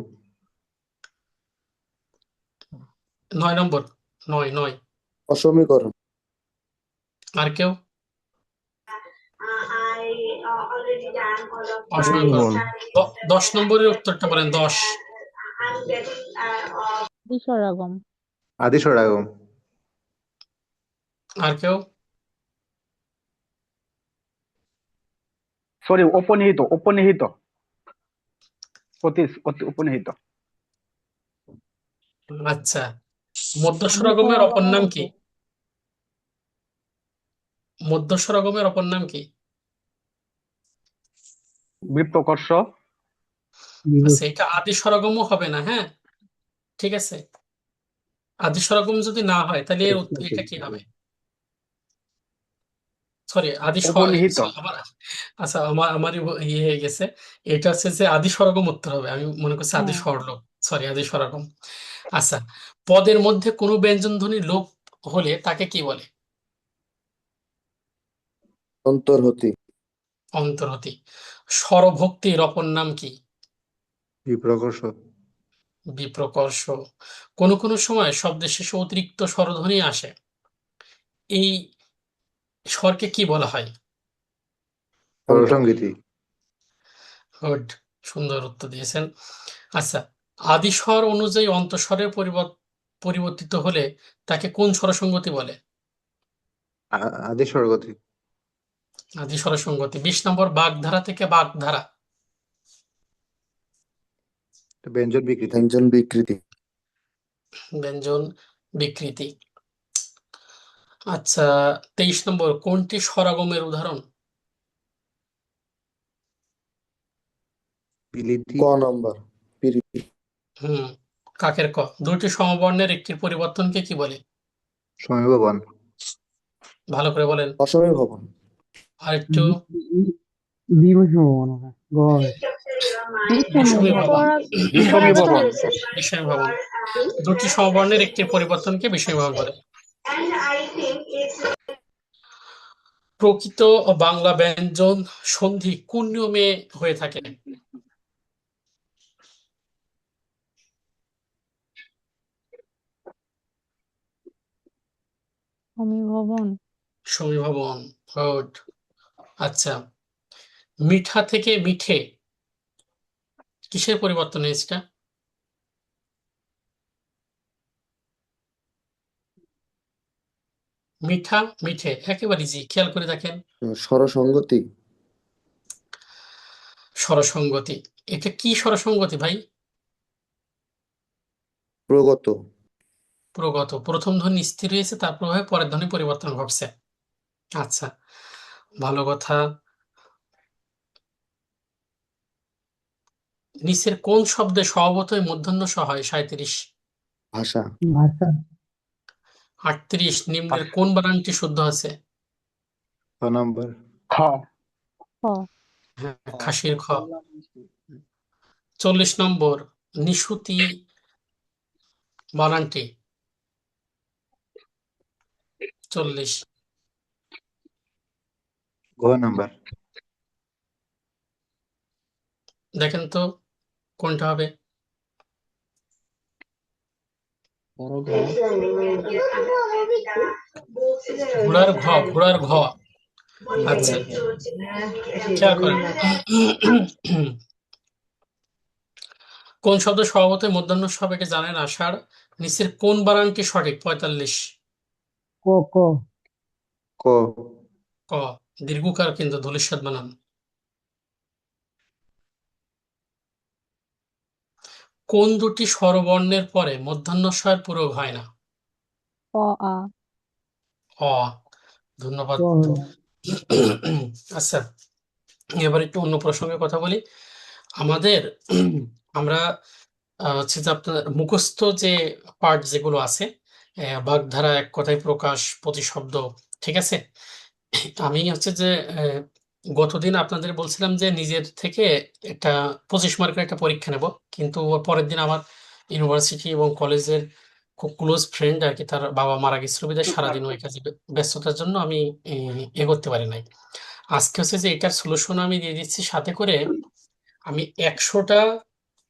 9 নম্বর, 9। অসমীকরণ। আর কেউ? অসমীকরণ। 10 নম্বরের উত্তরটা বলেন, 10। বিস্বরাগম আদি স্বরাগম। আর কেউ? সরি, উপনিহিত। উপনিহিত। উপনিহিত। আচ্ছা, মধ্যস্বরগমের অপর নাম কি? মধ্যস্বরগমের অপর নাম কি? বিপ্রকর্ষ। আচ্ছা, এটা আদি স্বরগমও হবে না, হ্যাঁ, ঠিক আছে। আদি স্বরগম যদি না হয়, তাহলে এটা কি হবে? সরি, উপনিহিত। আচ্ছা, আমারই ইয়ে হয়ে গেছে। এটা হচ্ছে যে আদি স্বরগম উত্তর হবে, আমি মনে করছি আদি হ্যাঁ। স্বরলোপ, সরি, আদি স্বরগম। আচ্ছা, পদের মধ্যে কোনো ব্যঞ্জন ধ্বনি লোপ হলে তাকে কি বলে? অন্তর্হতি। অন্তর্হতি। স্বরভক্তির অপর নাম কি? বিপ্রকর্ষ। বিপ্রকর্ষ। কোনো কোনো সময় শব্দের শেষে অতিরিক্ত স্বরধ্বনি আসে, এই স্বরকে কি বলা হয়? স্বরসঙ্গীতি। গুড, সুন্দর উত্তর দিয়েছেন। আচ্ছা, আদি স্বর অনুযায়ী অন্তঃস্বরের পরিবর্তিত হলে তাকে কোন স্বরসঙ্গতি বলে? আদি স্বরগতি। আদি স্বরসঙ্গতি। 20 নম্বর, বাগধারা থেকে বাগধারা। ব্যঞ্জন বিকৃতি। ব্যঞ্জন বিকৃতি। ব্যঞ্জন বিকৃতি। আচ্ছা, 23 নম্বর, কোনটি স্বরাগমের উদাহরণ? বিলিতি। ক নম্বর, পিরিতি। হুম, কাকের ক। দুটি সমবর্ণের একটির পরিবর্তনকে কি বলে? সমীকরণ। ভালো করে বলেন, অসমীভবন। আর একটু। বিষমীভবন বিষমীভবন। বিষমীভবন। দুটি সমবর্ণের একটি পরিবর্তনকে বিষমীভবন বলে। প্রকৃত বাংলা ব্যঞ্জন সন্ধি কোন নিয়মে হয়ে থাকে? সমীভবন। সমীভবন। গুড। আচ্ছা, মিঠা থেকে মিঠে কিসের পরিবর্তন হয়েছে এটা? মিঠা মিঠে একেবারে জি, খেয়াল করে দেখেন। স্বরসঙ্গতি। স্বরসঙ্গতি। এটা কি স্বরসঙ্গতি ভাই? প্রগত। প্রগত। প্রথম ধ্বনি স্থির হয়েছে, তার প্রভাবে পরের ধ্বনি পরিবর্তন ঘটছে। আচ্ছা, ভালো কথা। নিচের কোন শব্দে স্বভাবতই মূর্ধন্য ষ হয়? 37। ভাষা। 38। নিম্নের কোন বানানটি শুদ্ধ আছে? 6 নম্বর। খ। খ। হ্যাঁ, খাসির খ। 40 নম্বর, নিশুতি বানানটি? 40। ঘ নম্বর। দেখেন তো কোনটা হবে? ঘোড়ার ঘ, ঘোড়ার ঘ। আচ্ছা, খেয়াল করেন। কোন শব্দ স্বভাবতই মূর্ধন্য ষ হবে এটা জানেন? আষাঢ়। নিচের কোন বানানটি সঠিক? 45। ক ক ক। ক। দীর্ঘকার কিন্তু ধূলিসাৎ বানান। কোন দুটি স্বরবর্ণের পরে মূর্ধন্য ষ এর প্রয়োগ হয় না? ক আ। অ। ধন্যবাদ। ক হলো। আচ্ছা, এবার একটু অন্য প্রসঙ্গে কথা বলি। আমাদের আমরা হচ্ছে যে আপনার মুখস্থ যে পার্ট যেগুলো আছে, বাগধারা, এক কথায় প্রকাশ, প্রতিশব্দ, ঠিক আছে। আমি হচ্ছে যে গতদিন আপনাদের বলছিলাম যে নিজের থেকে একটা 25 মার্কের একটা পরীক্ষা নেব, কিন্তু ওর পরের দিন আমার ইউনিভার্সিটি এবং কলেজের খুব ক্লোজ ফ্রেন্ড আর কি, তার বাবা মারা গেছিল বিধায় সারাদিন ওই কাজে ব্যস্ততার জন্য আমি এগোতে পারি নাই। আজকে হচ্ছে যে এটার সলিউশন আমি দিয়ে দিচ্ছি সাথে করে। আমি 100টা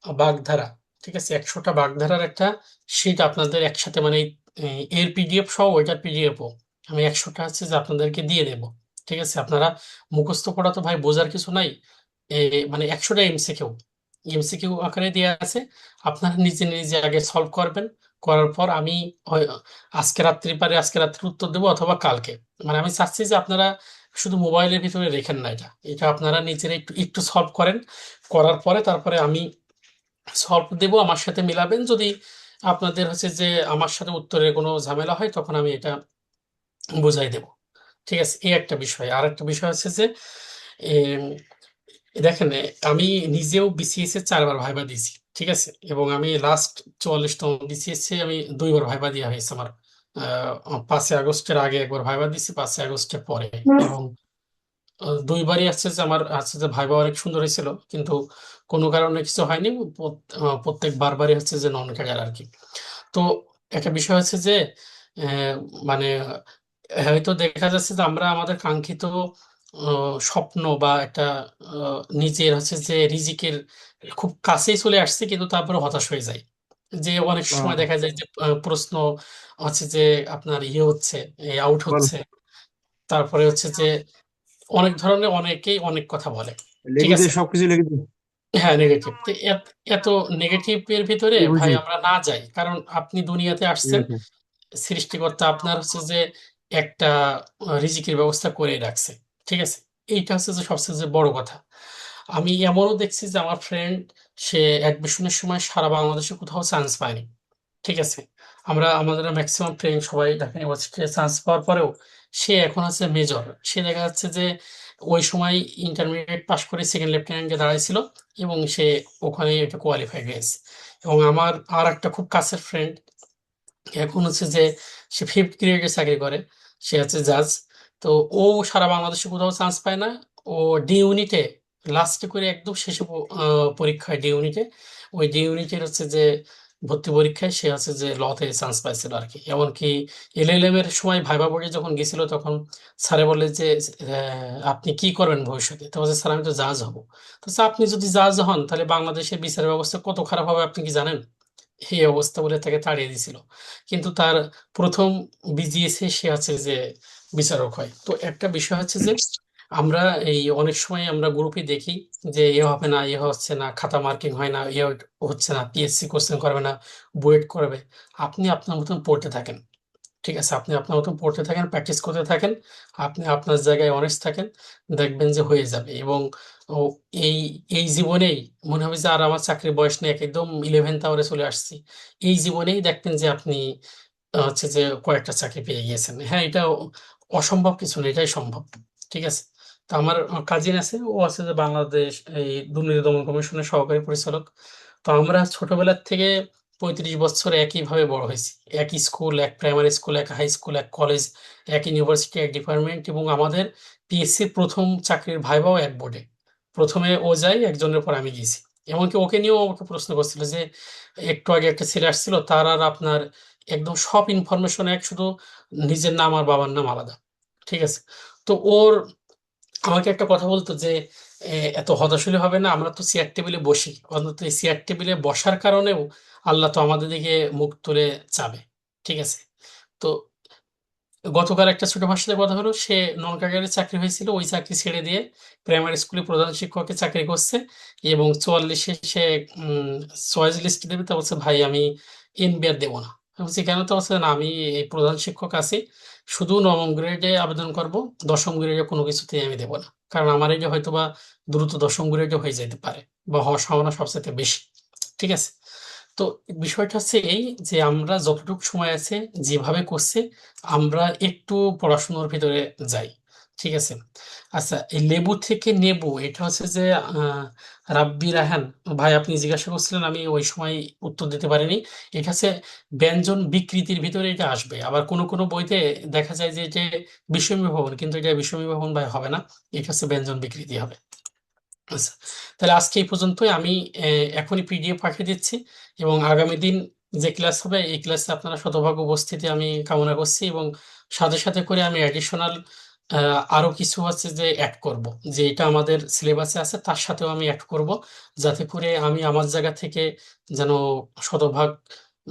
বাগধারা, ঠিক আছে, 100টা বাগধারার একটা শীট আপনাদের একসাথে, মানে এর পিডিএফ সহ ওইটার পিডিএফও আমি 100টা হচ্ছে যে আপনাদেরকে দিয়ে দেব। ঠিক আছে, আপনারা মুখস্থ করা তো ভাই বোঝার কিছু নাই। মানে 100টা এমসিকিউ, এমসিকিউ আকারে দেওয়া আছে। আপনারা নিজে নিজে আগে সলভ করবেন, করার পর আমি আজকে রাত্রি পারে আজকে রাত্রি উত্তর দেবো অথবা কালকে। মানে আমি চাচ্ছি যে আপনারা শুধু মোবাইলের ভিতরে রেখেন না, এটা এটা আপনারা নিজেরা একটু একটু সলভ করেন। করার পরে তারপরে আমি সলভ দেব, আমার সাথে মিলাবেন। যদি আপনাদের হচ্ছে যে আমার সাথে উত্তরের কোনো ঝামেলা হয় তখন আমি এটা বুঝাই দেব। ঠিক আছে, এই একটা বিষয়। আর একটা বিষয় হচ্ছে যে এম, দেখেন, আমি নিজেও বিসিএস এ 4বার ভাইবা দিয়েছি, ঠিক আছে, এবং আমি লাস্ট 44তম বিসিএস এ আমি 2বার ভাইবা দেওয়া হয়েছে আমার। 5ই আগস্টের আগে একবার ভাইবা দিয়েছি, 5ই আগস্টের পরে। এবং দুইবারই আসছে যে আমার আছে যে ভাইবা অনেক সুন্দর হয়েছিল, কিন্তু কোনো কারণে কিছু হয়নি। প্রত্যেক বারবারই হচ্ছে যে নন ক্যাডার আর কি। তো একটা বিষয় হচ্ছে যে আহ, মানে হয়তো দেখা যাচ্ছে যে আমরা আমাদের কাঙ্ক্ষিত স্বপ্ন বা একটা নিজের হচ্ছে যে রিজিকের খুব কাছেই চলে আসছে, কিন্তু তারপরে হতাশ হয়ে যায়। যে অনেক সময় দেখা যায় যে প্রশ্ন হচ্ছে যে আপনার ইয়ে হচ্ছে, আউট বল। হচ্ছে। তারপরে হচ্ছে যে অনেক ধরনের অনেকেই অনেক কথা বলে, ঠিক লিখে দে, আছে। সবকিছু লিখে দে। হ্যাঁ, নেগেটিভ। তো এত নেগেটিভের ভিতরে কি ভাই বুঝি? আমরা না যাই, কারণ আপনি দুনিয়াতে ঠিক আসছেন, আছে। সৃষ্টিকর্তা আপনার হচ্ছে যে একটা রিজিকের ব্যবস্থা করে রাখছে, ঠিক আছে। এইটা হচ্ছে যে সবচেয়ে যে বড় কথা। আমি এমনও দেখছি যে আমার ফ্রেন্ড, সে অ্যাডমিশনের সময় সারা বাংলাদেশে কোথাও চান্স পায়নি, ঠিক আছে। আমাদের ম্যাক্সিমাম ফ্রেন্ড সবাই ঢাকা ইউনিভার্সিটিতে চান্স পাওয়ার পরেও সে এখন আছে মেজর। সে দেখা যাচ্ছে যে ওই সময় ইন্টারমিডিয়েট পাশ করে সেকেন্ড লেফটেন্যান্টে দাঁড়াইছিল এবং সে ওখানে এটা কোয়ালিফাই হয়েছে। এবং আমার আর একটা খুব কাছের ফ্রেন্ড এখন হচ্ছে যে সে 5th গ্রেডে চাকরি করে, সে হচ্ছে জাজ। তো ও সারা বাংলাদেশে কোথাও চান্স পায় না। ও ডি ইউনিটে লাস্টে করে একদম শেষে পরীক্ষায় ডি ইউনিটে, ওই ডি ইউনিটের হচ্ছে যে ভর্তি পরীক্ষায় সে হচ্ছে যে লতে চান্স পাইছিল আর কি। এমনকি এলএলএম এর সময় ভাইবা বোর্ডে যখন গেছিল তখন স্যারে বলে যে আপনি কি করবেন ভবিষ্যতে? তো বলছে স্যার আমি তো জাজ হব। তো স্যার, আপনি যদি জাজ হন তাহলে বাংলাদেশের বিচার ব্যবস্থা কত খারাপ হবে আপনি কি জানেন? এই অবস্থা বলে তাকে তাড়িয়ে দিছিল। কিন্তু তার প্রথম বিজিএসে সে আছে যে বিচারক হয়। তো একটা বিষয় হচ্ছে যে আমরা এই অনেক সময় আমরা গ্রুপে দেখি যে এ হবে না, এ হচ্ছে না, খাতা মার্কিং হয় না, এ হচ্ছে না, পিএসসি কোশ্চেন করবে না, বুয়েট করবে। আপনি আপনার মতন পড়তে থাকেন, ঠিক আছে? আপনি আপনার মতন পড়তে থাকেন, প্র্যাকটিস করতে থাকেন, আপনি আপনার জায়গায় অনেস্ট থাকেন, দেখবেন যে হয়ে যাবে। এবং ও এই এই জীবনেই মনে হবে যে আর আমার চাকরির বয়স নেই, একদম 11th আওয়ারে চলে আসছি। এই জীবনেই দেখবেন যে আপনি হচ্ছে যে কয়েকটা চাকরি পেয়ে গিয়েছেন। হ্যাঁ, এটা অসম্ভব কিছু না, এটাই সম্ভব। ঠিক আছে? তো আমার কাজিন আছে, ও আছে যে বাংলাদেশ এই দুর্নীতি দমন কমিশনের সহকারী পরিচালক। তো আমরা ছোটবেলার থেকে 35 বছর একইভাবে বড় হয়েছি। একই স্কুল, এক প্রাইমারি স্কুল, এক হাই স্কুল, এক কলেজ, এক ইউনিভার্সিটি, এক ডিপার্টমেন্ট, এবং আমাদের পিএসসির প্রথম চাকরির ভাইবাও এক বোর্ডে। প্রথমে ও যায়, একজনের পর আমি গেছি। এমনকি ওকে নিয়েও আমাকে প্রশ্ন করছিল যে একটু আগে একটা ছেলে আসছিল, তার আর আপনার একদম সব ইনফরমেশন এক, শুধু নিজের নাম আর বাবার নাম আলাদা। ঠিক আছে? তো ওর আমাকে একটা কথা বলতো যে এত হতাশালি হবে না, আমরা তো চেয়ার টেবিলে বসি, অন্তত এই চেয়ার টেবিলে বসার কারণেও আল্লাহ তো আমাদের দিকে মুখ তুলে চাবে। ঠিক আছে? তো গতকাল একটা ছোট ভাইয়ের সাথে কথা হলো, সে নন ক্যাডারের চাকরি হয়েছিল, ওই চাকরি ছেড়ে দিয়ে প্রাইমারি স্কুলে প্রধান শিক্ষকের চাকরি করছে। এবং 44-এ সে চয়েস লিস্ট দেবে, তা বলছে ভাই আমি এনবিআর দেবো না। আমি বলছি কেন? তো বলছে না, আমি এই প্রধান শিক্ষক আছি, শুধু নবম গ্রেডে আবেদন করব, দশম গ্রেডে কোনো কিছুতেই আমি দেবো না, কারণ আমার এই যে হয়তো বা দ্রুত দশম গ্রেডে হয়ে যেতে পারে বা হওয়ার সম্ভাবনা সবচেয়ে বেশি। ঠিক আছে? তো বিষয়টা হচ্ছে এই যে আমরা যতটুকু সময় আছে যেভাবে করছে, আমরা একটু পড়াশোনার ভিতরে যাই। ঠিক আছে? আচ্ছা, এই লেবু থেকে নেবু, এটা হচ্ছে যে রাব্বি রায়হান ভাই, আপনি জিজ্ঞাসা করছিলেন, আমি ওই সময় উত্তর দিতে পারিনি। এটা হচ্ছে ব্যঞ্জন বিকৃতির ভিতরে এটা আসবে। আবার কোনো কোনো বইতে দেখা যায় যে এটা বিষমী ভবন, কিন্তু এটা বিষমী ভবন ভাই হবে না, এটা হচ্ছে ব্যঞ্জন বিকৃতি হবে। আচ্ছা, তাহলে আজকে এই পর্যন্তই। আমি এখনই পিডিএফ পাঠিয়ে দিচ্ছি, এবং আগামী দিন যে ক্লাস হবে এই ক্লাসে আপনারা শতভাগ উপস্থিতি আমি কামনা করছি। এবং সাথে সাথে করে আমি অ্যাডিশনাল আরো কিছু হচ্ছে যে অ্যাড করব, যে এটা আমাদের সিলেবাসে আছে তার সাথেও আমি অ্যাড করব, যাতে করে আমি আমার জায়গা থেকে যেন শতভাগ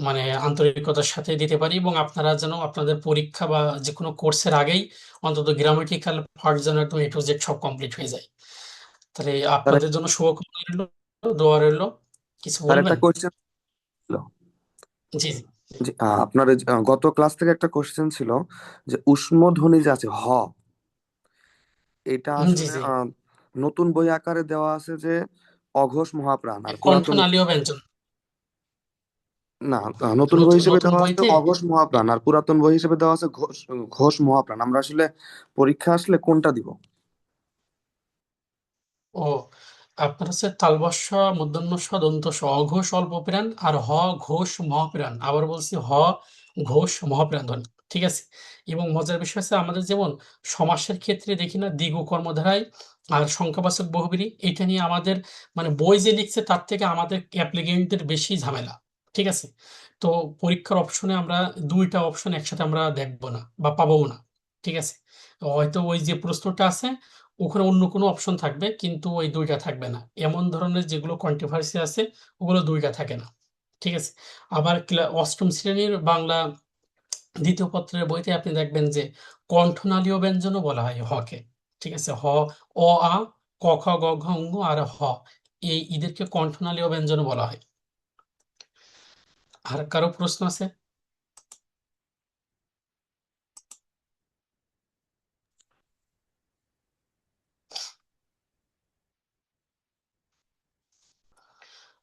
মানে আন্তরিকতার সাথে দিতে পারি, এবং আপনারা যেন আপনাদের পরীক্ষা বা যে কোনো কোর্সের আগেই অন্তত গ্রামাটিক্যাল পার্ট যেন একদম A to Z সব কমপ্লিট হয়ে যায়। তাহলে স্যার আপনাদের জন্য শুভকামনা রইল, দোয়া রইল। কিছু স্যার একটা বলবেন? কোয়েশ্চেন ছিল জি, জি। যে আপনার এই যে, গত ক্লাস থেকে একটা কোয়েশ্চেন ছিল যে উষ্ম ধ্বনি যে আছে হ, এটা জি, আসলে জি। নতুন বই আকারে দেওয়া আছে যে অঘোষ মহাপ্রাণ, আর পুরাতন কণ্ঠনালীয় ব্যঞ্জন। না, নতুন বই হিসেবে নতুন দেওয়া আছে বইতে অঘোষ মহাপ্রাণ, আর পুরাতন বই হিসেবে দেওয়া আছে ঘোষ ঘোষ মহাপ্রাণ। আমরা আসলে পরীক্ষা আসলে কোনটা দিব? ও আপনার হচ্ছে তালবস্য, মূর্ধন্য ষ, দন্ত স, অঘোষ অল্প প্রাণ, আর হ ঘোষ মহাপ্রাণ। আবার বলছি হ ঘোষ মহাপ্রাণ ধ্বনি। ঠিক আছে? এবং মজার বিষয় আছে, আমাদের যেমন সমাসের ক্ষেত্রে দেখি না দ্বিগু কর্মধারায় আর সংখ্যাবাচক বহুব্রীহি, এটা নিয়ে আমাদের মানে বই যে লিখছে তার থেকে আমাদের অ্যাপ্লিকেন্টদের বেশি ঝামেলা। ঠিক আছে? তো পরীক্ষার অপশনে আমরা দুইটা অপশন একসাথে আমরা দেখবো না বা পাবো না। ঠিক আছে? হয়তো ওই যে প্রশ্নটা আছে ওখানে অন্য কোনো অপশন থাকবে, কিন্তু ওই দুইটা থাকবে না। এমন ধরনের যেগুলো কন্ট্রোভার্সি আছে ওগুলো দুইটা থাকে না। ঠিক আছে? আবার অষ্টম শ্রেণীর বাংলা দ্বিতীয় পত্রের বইতে আপনি দেখবেন যে কণ্ঠনালীয় ব্যঞ্জনও বলা হয় হকে। ঠিক আছে? হ, অ, আ, ক, খ, গ, ঘ, ঙ আর হ, এই ঈদেরকে কণ্ঠনালীয় ব্যঞ্জনও বলা হয়। আর কারো প্রশ্ন আছে?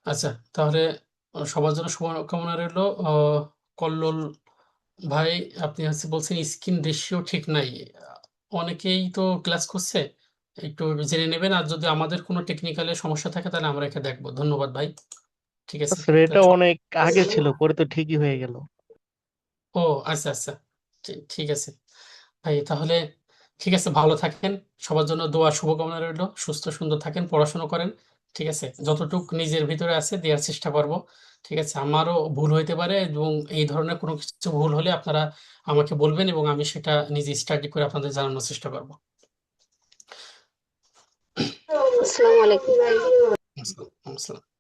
আচ্ছা, তাহলে সবার জন্য শুভকামনা রইল। কল্লোল ভাই, আপনি হচ্ছে বলছেন স্কিন রেশিও ঠিক নাই। অনেকেই তো ক্লাস করছে, একটু জেনে নেবেন। আর যদি আমাদের কোনো টেকনিক্যালে সমস্যা থাকে তাহলে আমরা এটা দেখবো। ধন্যবাদ ভাই। ঠিক আছে? স্যার এটা তাহলে অনেক আগে ছিল, পরে তো ঠিকই হয়ে গেল। ও আচ্ছা, আচ্ছা। ঠিক আছে ভাই, তাহলে ঠিক আছে, ভালো থাকেন। সবার জন্য দোয়া শুভকামনা রইল। সুস্থ সুন্দর থাকেন, পড়াশোনা করেন। ঠিক আছে, যতটুক নিজের ভিতরে আছে দেওয়ার চেষ্টা করব। ঠিক আছে, আমারও ভুল হইতে পারে এবং এই ধরনের কোনো কিছু ভুল হলে আপনারা আমাকে বলবেন এবং আমি সেটা নিজে স্টাডি করে আপনাদের জানানোর চেষ্টা করব। আসসালামু আলাইকুম। আসসালাম।